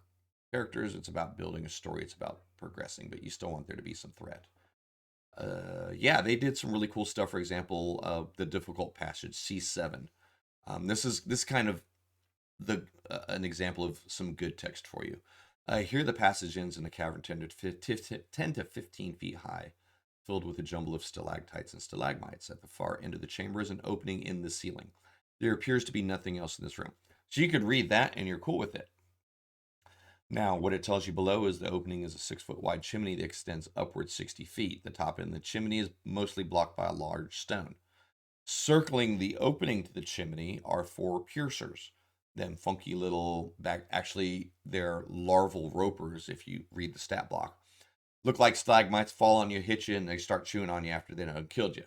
characters. It's about building a story. It's about progressing, but you still want there to be some threat. They did some really cool stuff. For example, the difficult passage C7. This is kind of an example of some good text for you. Here the passage ends in a cavern 10 to 15 feet high, filled with a jumble of stalactites and stalagmites. At the far end of the chamber is an opening in the ceiling. There appears to be nothing else in this room. So you could read that and you're cool with it. Now, what it tells you below is the opening is a 6-foot wide chimney that extends upward 60 feet. The top end of the chimney is mostly blocked by a large stone. Circling the opening to the chimney are 4 piercers. Them funky little, actually they're larval ropers if you read the stat block. Look like stalagmites, fall on you, hit you, and they start chewing on you after they have killed you.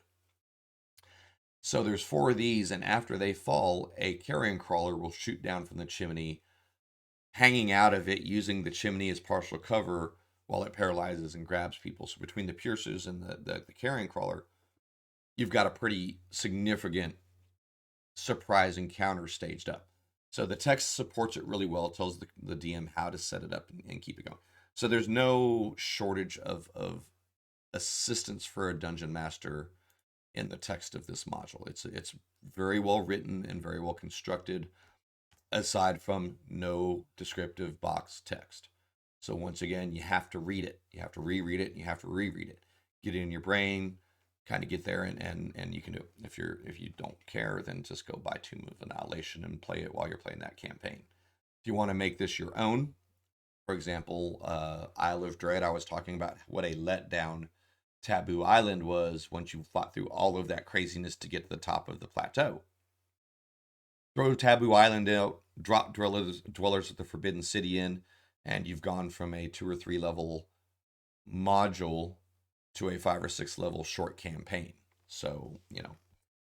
So there's 4 of these, and after they fall, a carrion crawler will shoot down from the chimney, hanging out of it, using the chimney as partial cover, while it paralyzes and grabs people. So between the piercers and the carrion crawler, you've got a pretty significant surprise encounter staged up. So the text supports it really well. It tells the DM how to set it up and keep it going. So there's no shortage of assistance for a dungeon master in the text of this module. It's very well written and very well constructed, aside from no descriptive box text. So once again, you have to read it. You have to reread it. And you have to reread it. Get it in your brain, kind of get there, and you can do it. If you don't care, then just go buy Tomb of Annihilation and play it while you're playing that campaign. If you want to make this your own, for example, Isle of Dread, I was talking about what a letdown Taboo Island was once you fought through all of that craziness to get to the top of the plateau. Throw Taboo Island out, drop Dwellers of the Forbidden City in, and you've gone from a 2 or 3 level module to a 5 or 6 level short campaign. So,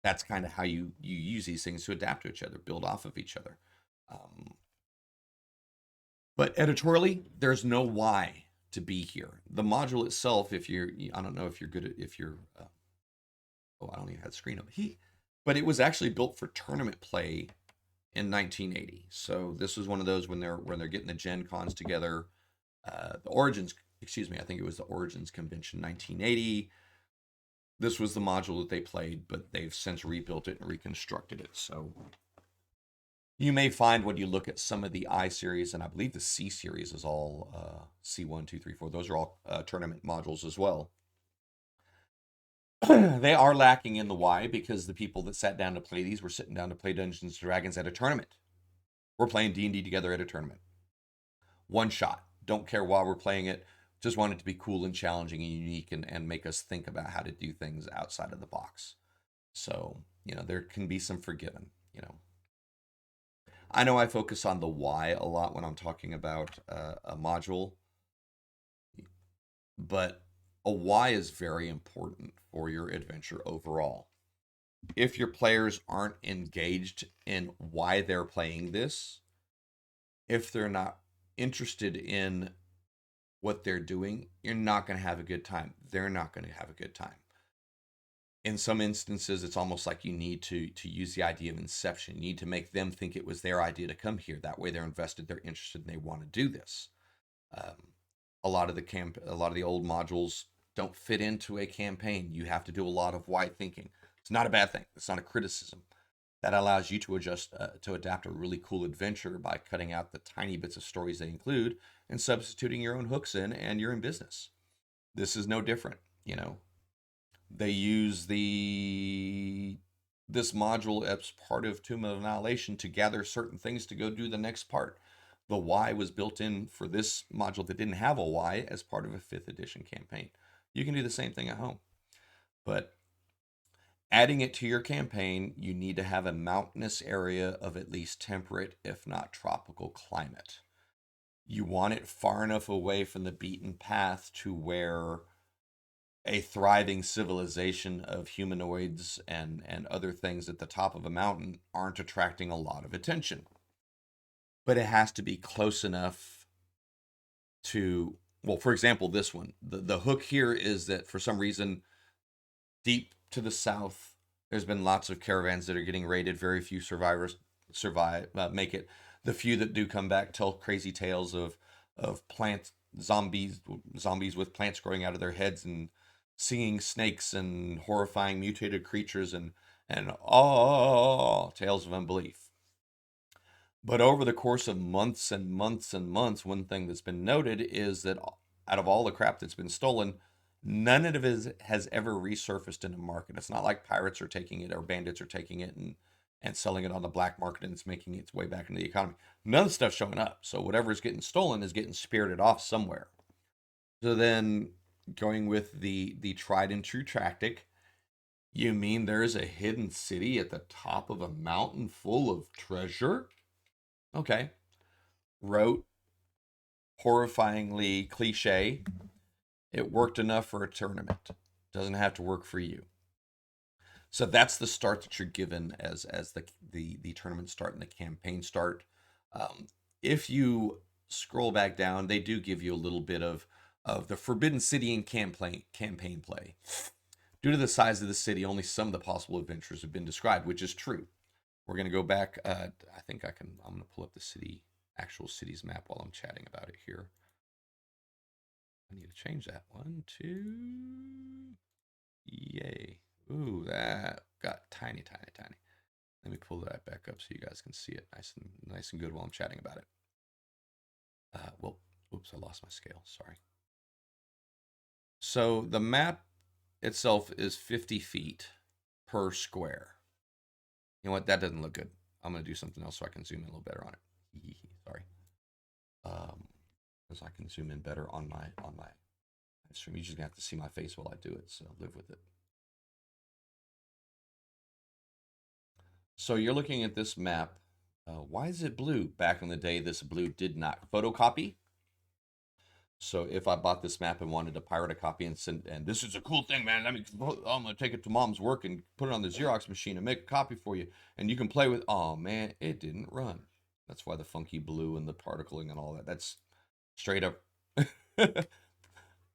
that's kind of how you use these things to adapt to each other, build off of each other. But editorially, there's no why to be here. The module itself, I don't know if you're good at, I don't even have the screen up. But it was actually built for tournament play in 1980. So this was one of those when they're getting the Gen Cons together. The Origins, I think it was the Origins Convention 1980. This was the module that they played, but they've since rebuilt it and reconstructed it. So you may find when you look at some of the I series, and I believe the C series is all C1, 2, 3, 4. Those are all tournament modules as well. They are lacking in the why, because the people that sat down to play these were sitting down to play Dungeons & Dragons at a tournament. We're playing D&D together at a tournament. One shot. Don't care why we're playing it. Just want it to be cool and challenging and unique and make us think about how to do things outside of the box. So, there can be some forgiven, I know I focus on the why a lot when I'm talking about a module, but a why is very important for your adventure overall. If your players aren't engaged in why they're playing this, if they're not interested in what they're doing, you're not going to have a good time. They're not going to have a good time. In some instances, it's almost like you need to use the idea of inception. You need to make them think it was their idea to come here. That way they're invested, they're interested, and they want to do this. A lot of the old modules don't fit into a campaign. You have to do a lot of why thinking. It's not a bad thing. It's not a criticism. That allows you to adapt a really cool adventure by cutting out the tiny bits of stories they include and substituting your own hooks in, and you're in business. This is no different, They use this module as part of Tomb of Annihilation to gather certain things to go do the next part. The why was built in for this module that didn't have a why as part of a 5th edition campaign. You can do the same thing at home. But adding it to your campaign, you need to have a mountainous area of at least temperate, if not tropical climate. You want it far enough away from the beaten path to where a thriving civilization of humanoids and other things at the top of a mountain aren't attracting a lot of attention. But it has to be close enough to, well, for example, this one. The hook here is that for some reason, deep to the south, there's been lots of caravans that are getting raided. Very few survivors make it. The few that do come back tell crazy tales of plant zombies with plants growing out of their heads and singing snakes and horrifying mutated creatures and tales of unbelief. But over the course of months and months and months, one thing that's been noted is that out of all the crap that's been stolen, none of it has ever resurfaced in the market. It's not like pirates are taking it or bandits are taking it and selling it on the black market and it's making its way back into the economy. None of the stuff's showing up. So whatever's getting stolen is getting spirited off somewhere. So then going with the tried and true tactic, you mean there's a hidden city at the top of a mountain full of treasure? Okay. Rote, horrifyingly cliche. It worked enough for a tournament. Doesn't have to work for you. So that's the start that you're given as the tournament start and the campaign start. If you scroll back down, they do give you a little bit of of the Forbidden City and campaign play. Due to the size of the city, only some of the possible adventures have been described, which is true. We're going to go back. I think I'm going to pull up the actual city's map while I'm chatting about it here. I need to change that. 1, 2. Yay. Ooh, that got tiny. Let me pull that back up so you guys can see it nice and good while I'm chatting about it. Well, oops, I lost my scale. Sorry. So the map itself is 50 feet per square. You know what? That doesn't look good. I'm going to do something else so I can zoom in a little better on it. Sorry. Because I can zoom in better on my stream. You're just going to have to see my face while I do it, so live with it. So you're looking at this map. Why is it blue? Back in the day, this blue did not photocopy. So if I bought this map and wanted to pirate a copy and send, and this is a cool thing, man. I'm gonna take it to mom's work and put it on the Xerox machine and make a copy for you, and you can play with. Oh man, it didn't run. That's why the funky blue and the particling and all that. That's straight up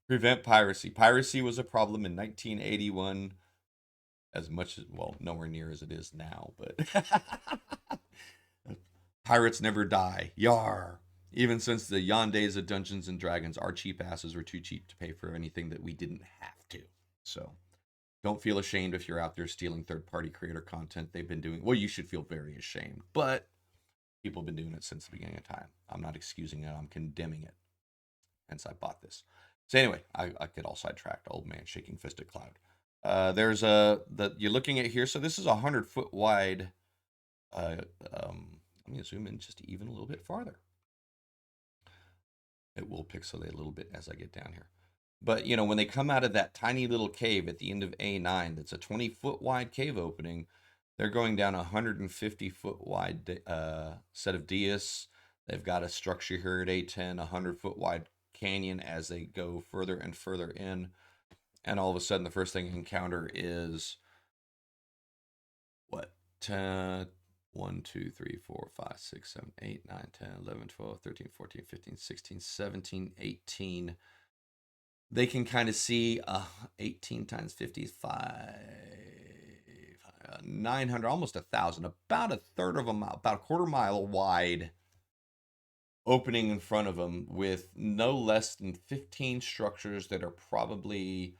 prevent piracy. Piracy was a problem in 1981, as much as, well, nowhere near as it is now, but pirates never die. Yar. Even since the yon days of Dungeons and Dragons, our cheap asses were too cheap to pay for anything that we didn't have to. So don't feel ashamed if you're out there stealing third-party creator content. They've been doing, well, you should feel very ashamed, but people have been doing it since the beginning of time. I'm not excusing it. I'm condemning it. Hence, I bought this. So anyway, I get all sidetracked. Old man shaking fist at cloud. There's you're looking at here. So this is 100-foot wide. I'm going to zoom in just even a little bit farther. It will pixelate a little bit as I get down here. But, you know, when they come out of that tiny little cave at the end of A9, that's a 20-foot wide cave opening, they're going down a 150-foot wide set of dais. They've got a structure here at A10, a 100-foot wide canyon as they go further and further in. And all of a sudden, the first thing you encounter is, what, 1, 2, 3, 4, 5, 6, 7, 8, 9, 10, 11, 12, 13, 14, 15, 16, 17, 18. They can kind of see 18 times 55, 900, almost 1,000, about a third of a mile, about a quarter mile wide opening in front of them with no less than 15 structures that are probably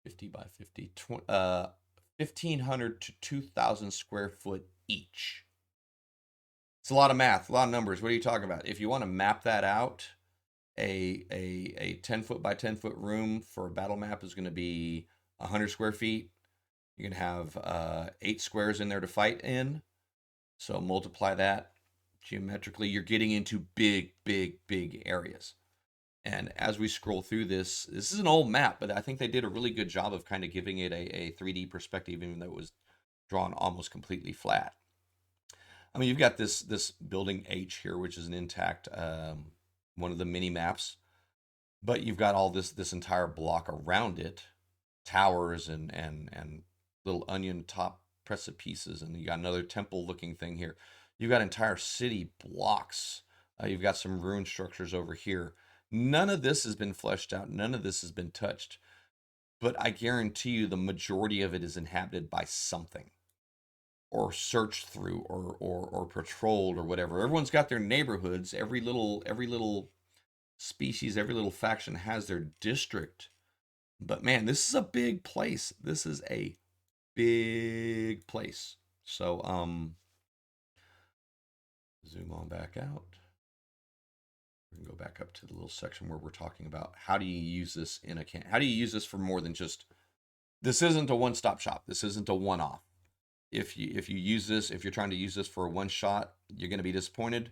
50 by 50, 1,500 to 2,000 square foot each. It's a lot of math, a lot of numbers. What are you talking about? If you want to map that out, a 10-foot by 10-foot room for a battle map is going to be 100 square feet. You can have 8 squares in there to fight in. So multiply that geometrically. You're getting into big areas. And as we scroll through this is an old map, but I think they did a really good job of kind of giving it a 3D perspective, even though it was drawn almost completely flat. I mean, you've got this building H here, which is an intact one of the mini maps, but you've got all this entire block around it, towers and little onion top precipices, and you got another temple looking thing here. You've got entire city blocks. You've got some ruined structures over here. None of this has been fleshed out. None of this has been touched. But I guarantee you the majority of it is inhabited by something, or searched through, or patrolled, or whatever. Everyone's got their neighborhoods. Every little species, every little faction has their district. But man, this is a big place. This is a big place. So zoom on back out. We can go back up to the little section where we're talking about how do you use this in a how do you use this for more than just, this isn't a one-stop shop. This isn't a one-off. If you use this, if you're trying to use this for a one shot, you're going to be disappointed.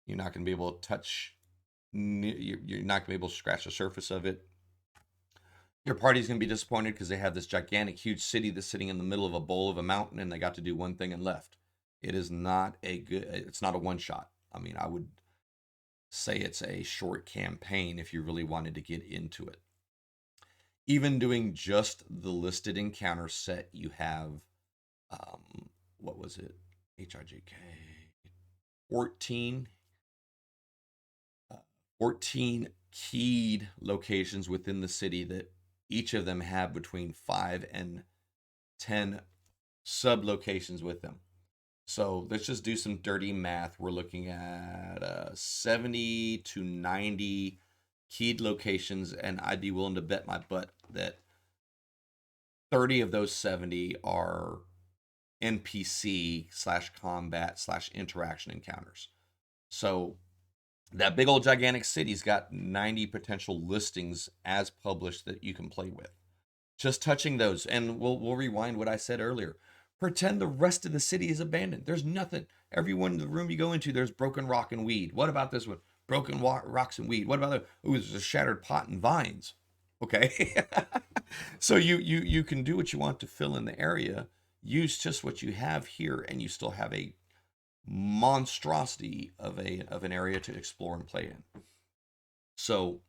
You're not going to be able to touch, you're not going to be able to scratch the surface of it. Your party's going to be disappointed because they have this gigantic, huge city that's sitting in the middle of a bowl of a mountain and they got to do one thing and left. It is not a good, it's not a one shot. I mean, I would say it's a short campaign if you really wanted to get into it. Even doing just the listed encounter set, you have, what was it? HRJK 14 keyed locations within the city that each of them have between 5 and 10 sub locations with them. So let's just do some dirty math. We're looking at 70 to 90 keyed locations, and I'd be willing to bet my butt that 30 of those 70 are NPC slash combat slash interaction encounters. So that big old gigantic city's got 90 potential listings as published that you can play with. Just touching those, and we'll rewind what I said earlier. Pretend the rest of the city is abandoned. There's nothing. Everyone in the room you go into, there's broken rock and weed. What about this one? Broken rocks and weed. What about the? Ooh, there's a shattered pot and vines. Okay, so you can do what you want to fill in the area. Use just what you have here, and you still have a monstrosity of an area to explore and play in. So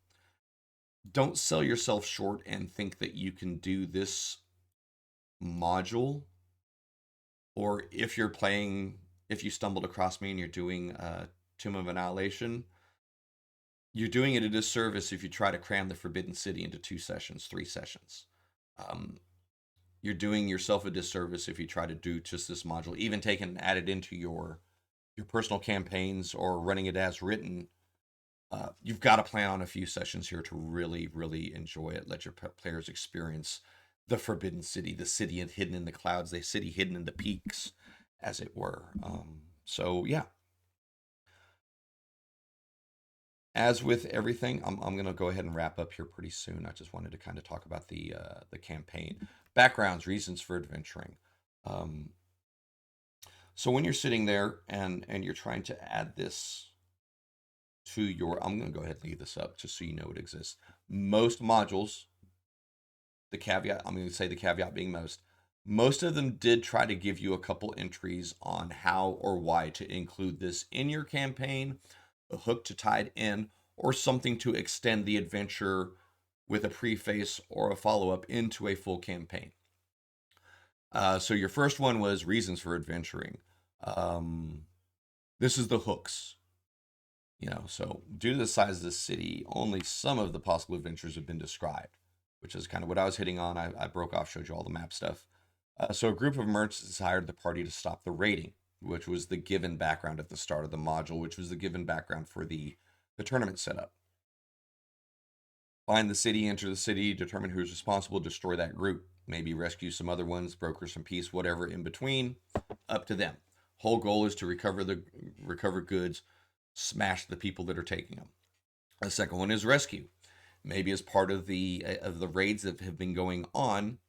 don't sell yourself short and think that you can do this module, or if you stumbled across me and you're doing Tomb of Annihilation, you're doing it a disservice if you try to cram the Forbidden City into 2 sessions, 3 sessions. You're doing yourself a disservice if you try to do just this module, even take and add it into your personal campaigns or running it as written. You've got to plan on a few sessions here to really, really enjoy it. Let your players experience the Forbidden City, the city hidden in the clouds, the city hidden in the peaks, as it were. So yeah. As with everything, I'm going to go ahead and wrap up here pretty soon. I just wanted to kind of talk about the campaign. Backgrounds, reasons for adventuring. So when you're sitting there and you're trying to add this to your, I'm going to go ahead and leave this up just so you know it exists. Most modules, the caveat, I'm going to say the caveat being most of them did try to give you a couple entries on how or why to include this in your campaign, a hook to tie it in, or something to extend the adventure with a preface or a follow-up into a full campaign. So your first one was reasons for adventuring. This is the hooks. So due to the size of the city, only some of the possible adventures have been described, which is kind of what I was hitting on. I broke off, showed you all the map stuff. So a group of merchants hired the party to stop the raiding, which was the given background at the start of the module, which was the given background for the tournament setup. Find the city, enter the city, determine who's responsible, destroy that group, maybe rescue some other ones, broker some peace, whatever in between, up to them. Whole goal is to recover goods, smash the people that are taking them. The second one is rescue. Maybe as part of the raids that have been going on,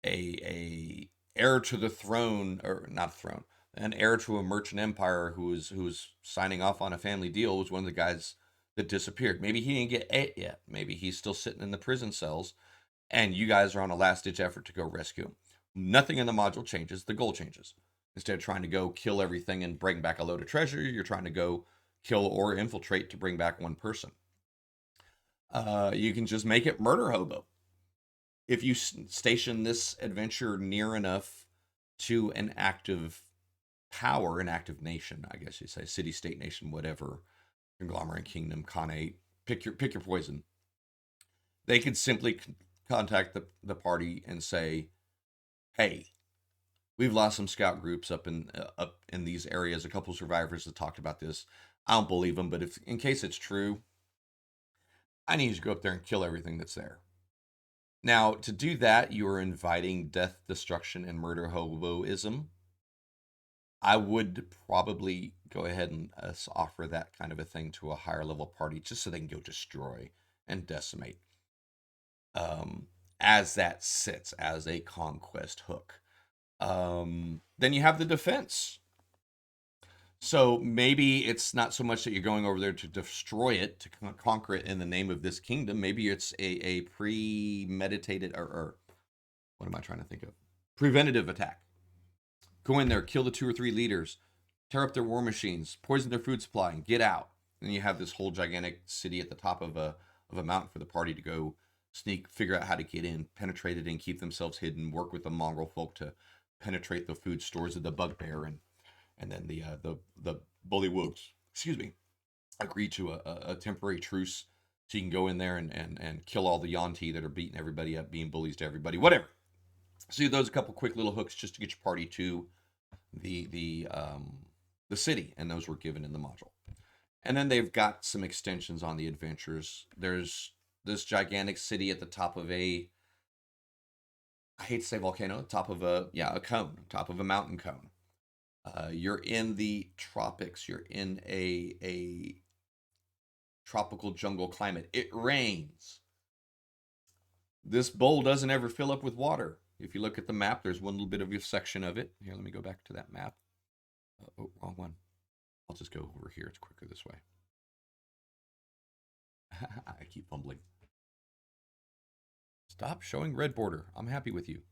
a heir to the throne, or not throne, an heir to a merchant empire who was signing off on a family deal was one of the guys that disappeared. Maybe he didn't get it yet. Maybe he's still sitting in the prison cells, and you guys are on a last-ditch effort to go rescue him. Nothing in the module changes. The goal changes. Instead of trying to go kill everything and bring back a load of treasure, you're trying to go kill or infiltrate to bring back one person. You can just make it murder hobo. If you station this adventure near enough to an active power, an active nation, I guess you say, city, state, nation, whatever, conglomerate, kingdom, khanate, pick your poison. They could simply contact the party and say, "Hey, we've lost some scout groups up in these areas. A couple of survivors have talked about this. I don't believe them, but if in case it's true, I need you to go up there and kill everything that's there." Now, to do that, you are inviting death, destruction, and murder hoboism. I would probably go ahead and offer that kind of a thing to a higher level party just so they can go destroy and decimate. As that sits as a conquest hook. Then you have the defense. So maybe it's not so much that you're going over there to destroy it, to conquer it in the name of this kingdom. Maybe it's a premeditated, or what am I trying to think of? Preventative attack. Go in there, kill the 2 or 3 leaders, tear up their war machines, poison their food supply, and get out. And you have this whole gigantic city at the top of a mountain for the party to go sneak, figure out how to get in, penetrate it, and keep themselves hidden. Work with the mongrel folk to penetrate the food stores of the bugbear, and then the bullywugs, agree to a temporary truce So you can go in there and kill all the Yanti that are beating everybody up, being bullies to everybody, whatever. So those a couple quick little hooks just to get your party to the the um, the city, and those were given in the module. And then they've got some extensions on the adventures. There's this gigantic city at the top of I hate to say volcano, top of a cone, top of a mountain cone. You're in the tropics. You're in a tropical jungle climate. It rains. This bowl doesn't ever fill up with water. If you look at the map, there's one little bit of a section of it. Here, let me go back to that map. Oh, wrong one. I'll just go over here. It's quicker this way. I keep fumbling. Stop showing red border. I'm happy with you.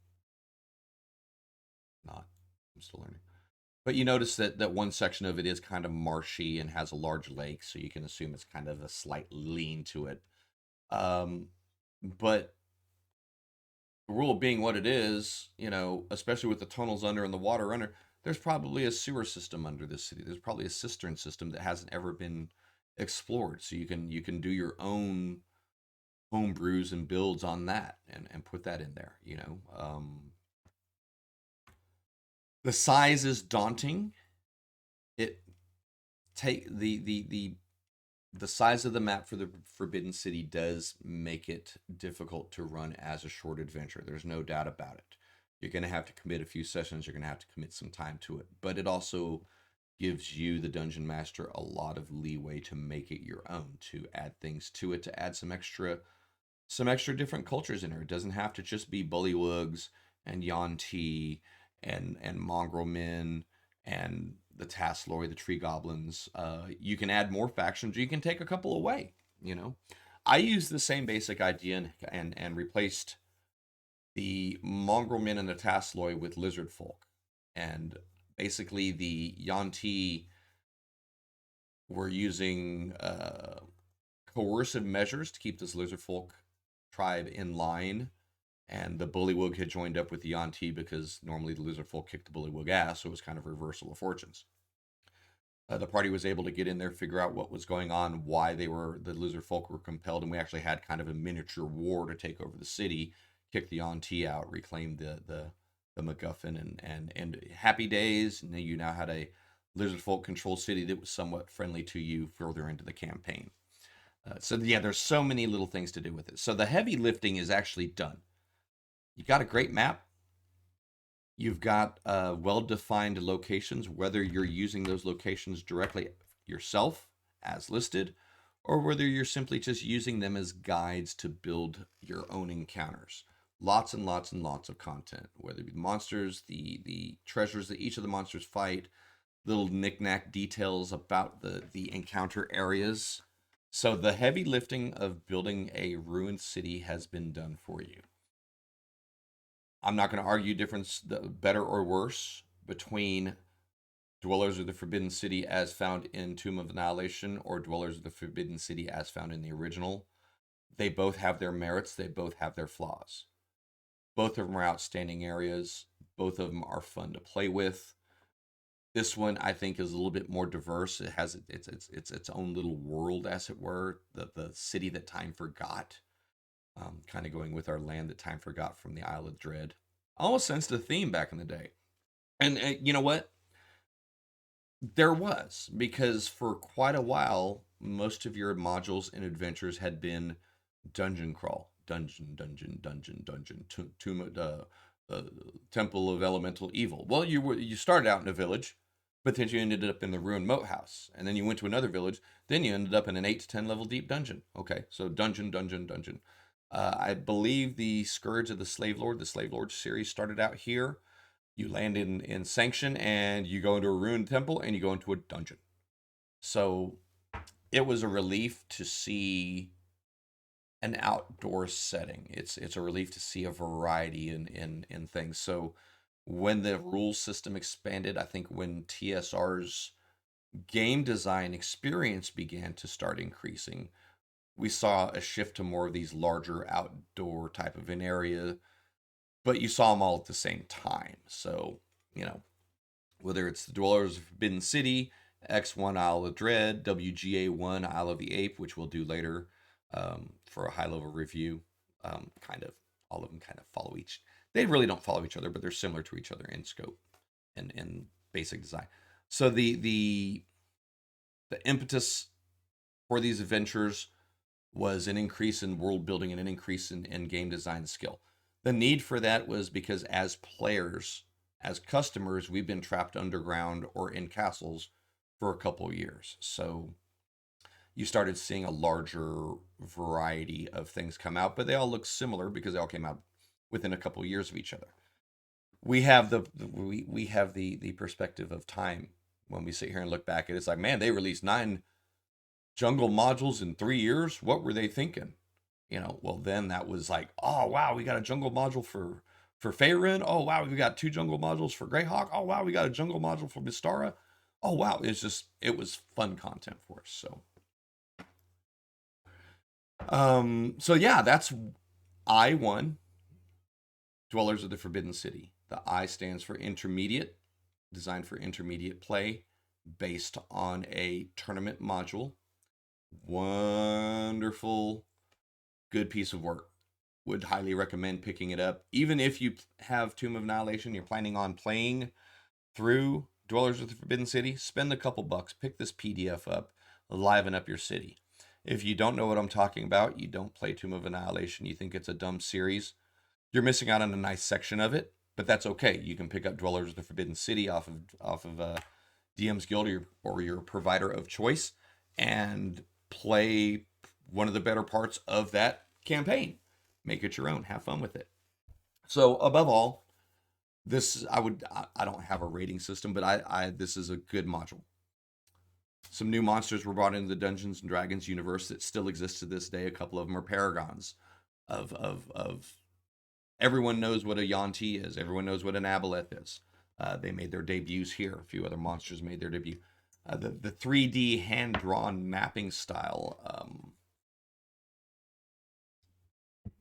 Not. I'm still learning. But you notice that one section of it is kind of marshy and has a large lake, so you can assume it's kind of a slight lean to it. But the rule being what it is, especially with the tunnels under and the water under, there's probably a sewer system under this city. There's probably a cistern system that hasn't ever been explored. So you can do your own home brews and builds on that and put that in there. The size is daunting. It take the size of the map for the Forbidden City does make it difficult to run as a short adventure. There's no doubt about it. You're going to have to commit a few sessions. You're going to have to commit some time to it. But it also gives you, the dungeon master, a lot of leeway to make it your own, to add things to it, to add some extra different cultures in there. It doesn't have to just be bullywugs and Yuan-ti and mongrel men and the Tassloi, the tree goblins. You can add more factions, or you can take a couple away. I used the same basic idea and replaced the mongrel men and the Tassloi with lizard folk. And basically the Yuan-ti were using coercive measures to keep this lizard folk tribe in line. And the bullywug had joined up with the Yuan-ti because normally the lizard folk kicked the bullywug ass, so it was kind of a reversal of fortunes. The party was able to get in there, figure out what was going on, why the lizard folk were compelled, and we actually had kind of a miniature war to take over the city, kick the Yuan-ti out, reclaim the MacGuffin, and happy days. And you now had a lizard folk controlled city that was somewhat friendly to you further into the campaign. So there's so many little things to do with it. So the heavy lifting is actually done. You got a great map. You've got well-defined locations, whether you're using those locations directly yourself as listed, or whether you're simply just using them as guides to build your own encounters. Lots and lots and lots of content, whether it be the monsters, the treasures that each of the monsters fight, little knick-knack details about the encounter areas. So the heavy lifting of building a ruined city has been done for you. I'm not going to argue difference, better or worse, between Dwellers of the Forbidden City as found in Tomb of Annihilation or Dwellers of the Forbidden City as found in the original. They both have their merits. They both have their flaws. Both of them are outstanding areas. Both of them are fun to play with. This one, I think, is a little bit more diverse. It has its own little world, as it were. The city that time forgot. Kind of going with our land that time forgot from the Isle of Dread. Almost sensed a theme back in the day. And you know what? There was, because for quite a while, most of your modules and adventures had been dungeon crawl. Dungeon, Temple of Elemental Evil. Well, you started out in a village, but then you ended up in the ruined moat house. And then you went to another village. Then you ended up in an 8 to 10 level deep dungeon. Okay, so dungeon. I believe the Scourge of the Slave Lord series started out here. You land in Sanction, and you go into a ruined temple, and you go into a dungeon. So it was a relief to see an outdoor setting. It's a relief to see a variety in things. So when the rule system expanded, I think when TSR's game design experience began to start increasing, we saw a shift to more of these larger outdoor type of an area, but you saw them all at the same time. So, whether it's the Dwellers of Forbidden City, X1 Isle of Dread, WGA1 Isle of the Ape, which we'll do later, for a high level review. Kind of all of them kind of follow each. They really don't follow each other, but they're similar to each other in scope and basic design. So the impetus for these adventures was an increase in world building and an increase in game design skill. The need for that was because as players, as customers, we've been trapped underground or in castles for a couple of years. So you started seeing a larger variety of things come out, but they all look similar because they all came out within a couple of years of each other. We have we have the perspective of time when we sit here and look back at it. It's like, man, they released 9 jungle modules in 3 years. What were they thinking? Well, then that was like, oh wow, we got a jungle module for Faerun. Oh wow, we got 2 jungle modules for Greyhawk. Oh wow, we got a jungle module for Mistara. Oh wow, it was fun content for us. So yeah, that's I1, Dwellers of the Forbidden City. The I stands for intermediate, designed for intermediate play, based on a tournament module. Wonderful, good piece of work. Would highly recommend picking it up. Even if you have Tomb of Annihilation, you're planning on playing through Dwellers of the Forbidden City, spend a couple bucks, pick this PDF up, liven up your city. If you don't know what I'm talking about, you don't play Tomb of Annihilation, you think it's a dumb series, you're missing out on a nice section of it, but that's okay. You can pick up Dwellers of the Forbidden City off of DM's Guild or your provider of choice and play one of the better parts of that campaign. Make it your own. Have fun with it. So above all, I don't have a rating system, but I this is a good module. Some new monsters were brought into the Dungeons and Dragons universe that still exist to this day. A couple of them are paragons of everyone knows what a Yuan-Ti is. Everyone knows what an Aboleth is. They made their debuts here. A few other monsters made their debut. The 3D hand-drawn mapping style.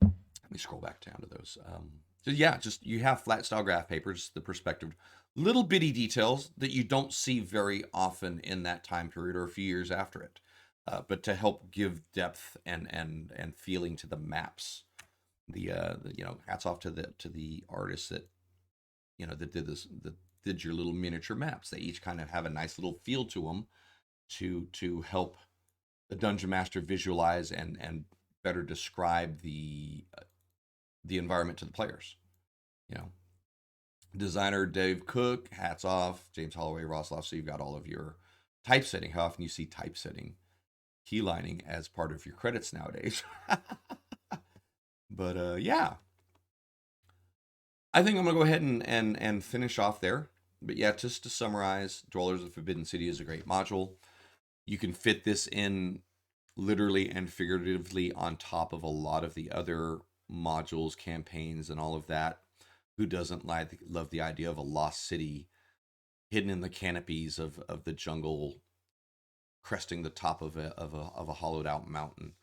Let me scroll back down to those. So yeah, just you have flat style graph papers, the perspective, little bitty details that you don't see very often in that time period or a few years after it, but to help give depth and feeling to the maps. The hats off to the artists that that did this, that did your little miniature maps. They each kind of have a nice little feel to them to help the dungeon master visualize and better describe the environment to the players. Designer Dave Cook, hats off. James Holloway, Rosloff. So you've got all of your typesetting. How often you see typesetting, keylining as part of your credits nowadays? But yeah, I think I'm gonna go ahead and finish off there. But yeah, just to summarize, Dwellers of Forbidden City is a great module. You can fit this in literally and figuratively on top of a lot of the other modules, campaigns, and all of that. Who doesn't love the idea of a lost city hidden in the canopies of the jungle, cresting the top of a hollowed out mountain,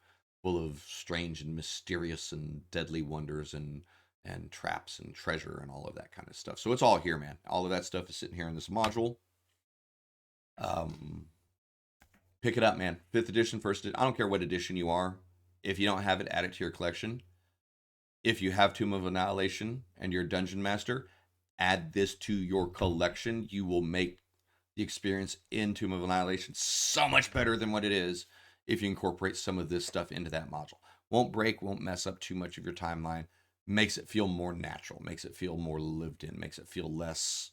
full of strange and mysterious and deadly wonders and traps and treasure and all of that kind of stuff. So it's all here, man. All of that stuff is sitting here in this module. Pick it up, man. 5th edition, 1st edition. I don't care what edition you are. If you don't have it, add it to your collection. If you have Tomb of Annihilation and you're a dungeon master, add this to your collection. You will make the experience in Tomb of Annihilation so much better than what it is if you incorporate some of this stuff into that module. Won't break, won't mess up too much of your timeline. Makes it feel more natural, makes it feel more lived in, makes it feel less,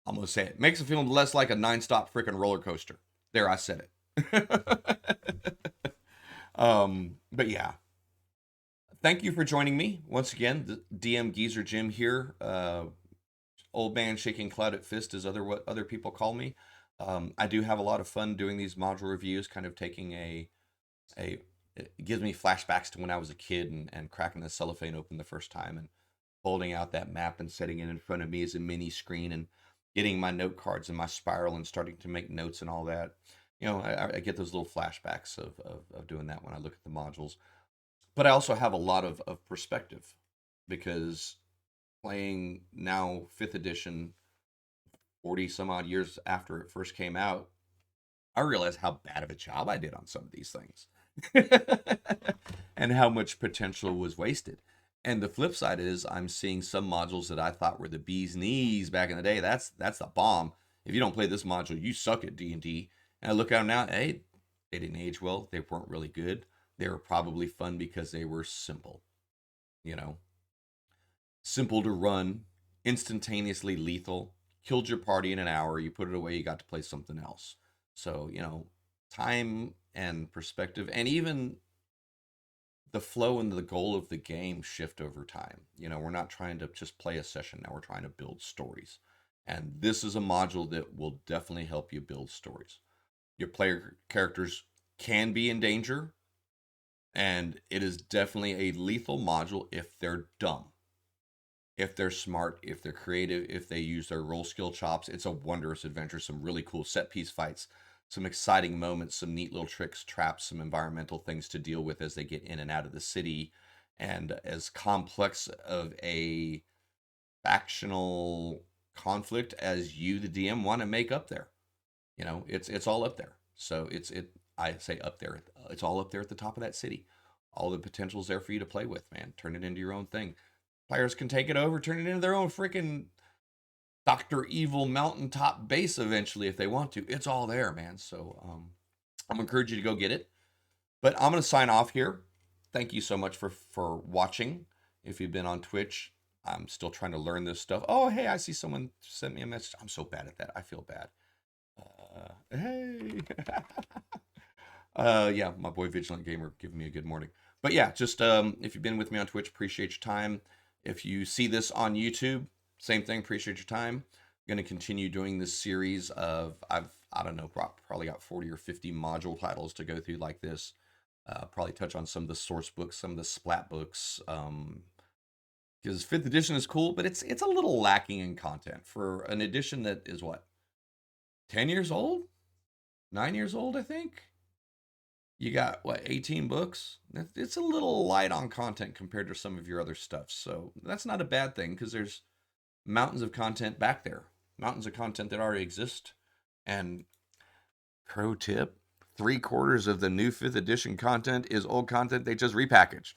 I'm going to say it, makes it feel less like a 9-stop freaking roller coaster. There, I said it. But yeah. Thank you for joining me once again. The DMGeezerjim here. Old man shaking cloud at fist is what other people call me. I do have a lot of fun doing these module reviews, kind of taking it gives me flashbacks to when I was a kid and cracking the cellophane open the first time and holding out that map and setting it in front of me as a mini screen and getting my note cards and my spiral and starting to make notes and all that. I get those little flashbacks of doing that when I look at the modules. But I also have a lot of perspective because playing now 5th edition, 40 some odd years after it first came out, I realized how bad of a job I did on some of these things. and how much potential was wasted. And the flip side is I'm seeing some modules that I thought were the bee's knees back in the day. That's the bomb. If you don't play this module, you suck at D&D. And I look at them now, hey, they didn't age well. They weren't really good. They were probably fun because they were simple. You know, simple to run, instantaneously lethal, killed your party in an hour, you put it away, you got to play something else. So, time and perspective and even the flow and the goal of the game shift over time. We're not trying to just play a session now, we're trying to build stories. And this is a module that will definitely help you build stories. Your player characters can be in danger, and it is definitely a lethal module if they're dumb. If they're smart, if they're creative, if they use their roll skill chops, it's a wondrous adventure. Some really cool set piece fights, some exciting moments, some neat little tricks, traps, some environmental things to deal with as they get in and out of the city, and as complex of a factional conflict as you, the DM, want to make up there. It's all up there. So I say up there. It's all up there at the top of that city. All the potential's there for you to play with, man. Turn it into your own thing. Players can take it over, turn it into their own freaking Dr. Evil mountaintop base eventually if they want to. It's all there, man. So I'm encourage you to go get it. But I'm going to sign off here. Thank you so much for watching. If you've been on Twitch, I'm still trying to learn this stuff. Oh, hey, I see someone sent me a message. I'm so bad at that. I feel bad. Hey. Yeah, my boy Vigilant Gamer giving me a good morning. But yeah, just if you've been with me on Twitch, appreciate your time. If you see this on YouTube, same thing, appreciate your time. I'm going to continue doing this series of, I don't know, probably got 40 or 50 module titles to go through like this. Probably touch on some of the source books, some of the splat books, because 5th edition is cool, but it's a little lacking in content for an edition that is what, 10 years old? 9 years old, I think? You got, what, 18 books? It's a little light on content compared to some of your other stuff. So that's not a bad thing because there's mountains of content back there, mountains of content that already exist. And pro tip, 3/4 of the new 5th edition content is old content they just repackaged.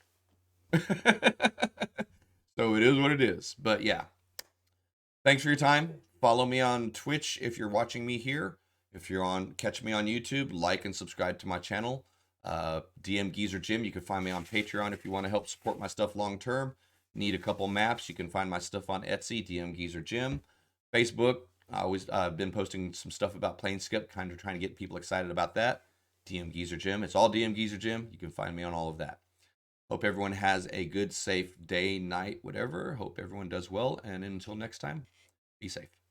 So it is what it is. But yeah, thanks for your time. Follow me on Twitch if you're watching me here. If you're catch me on YouTube, like and subscribe to my channel. DMGeezerjim, you can find me on Patreon if you want to help support my stuff long term. Need a couple maps, you can find my stuff on Etsy, DMGeezerjim. Facebook, I always been posting some stuff about Planescape, kind of trying to get people excited about that. DMGeezerjim, it's all DMGeezerjim. You can find me on all of that. Hope everyone has a good, safe day, night, whatever. Hope everyone does well, and until next time, be safe.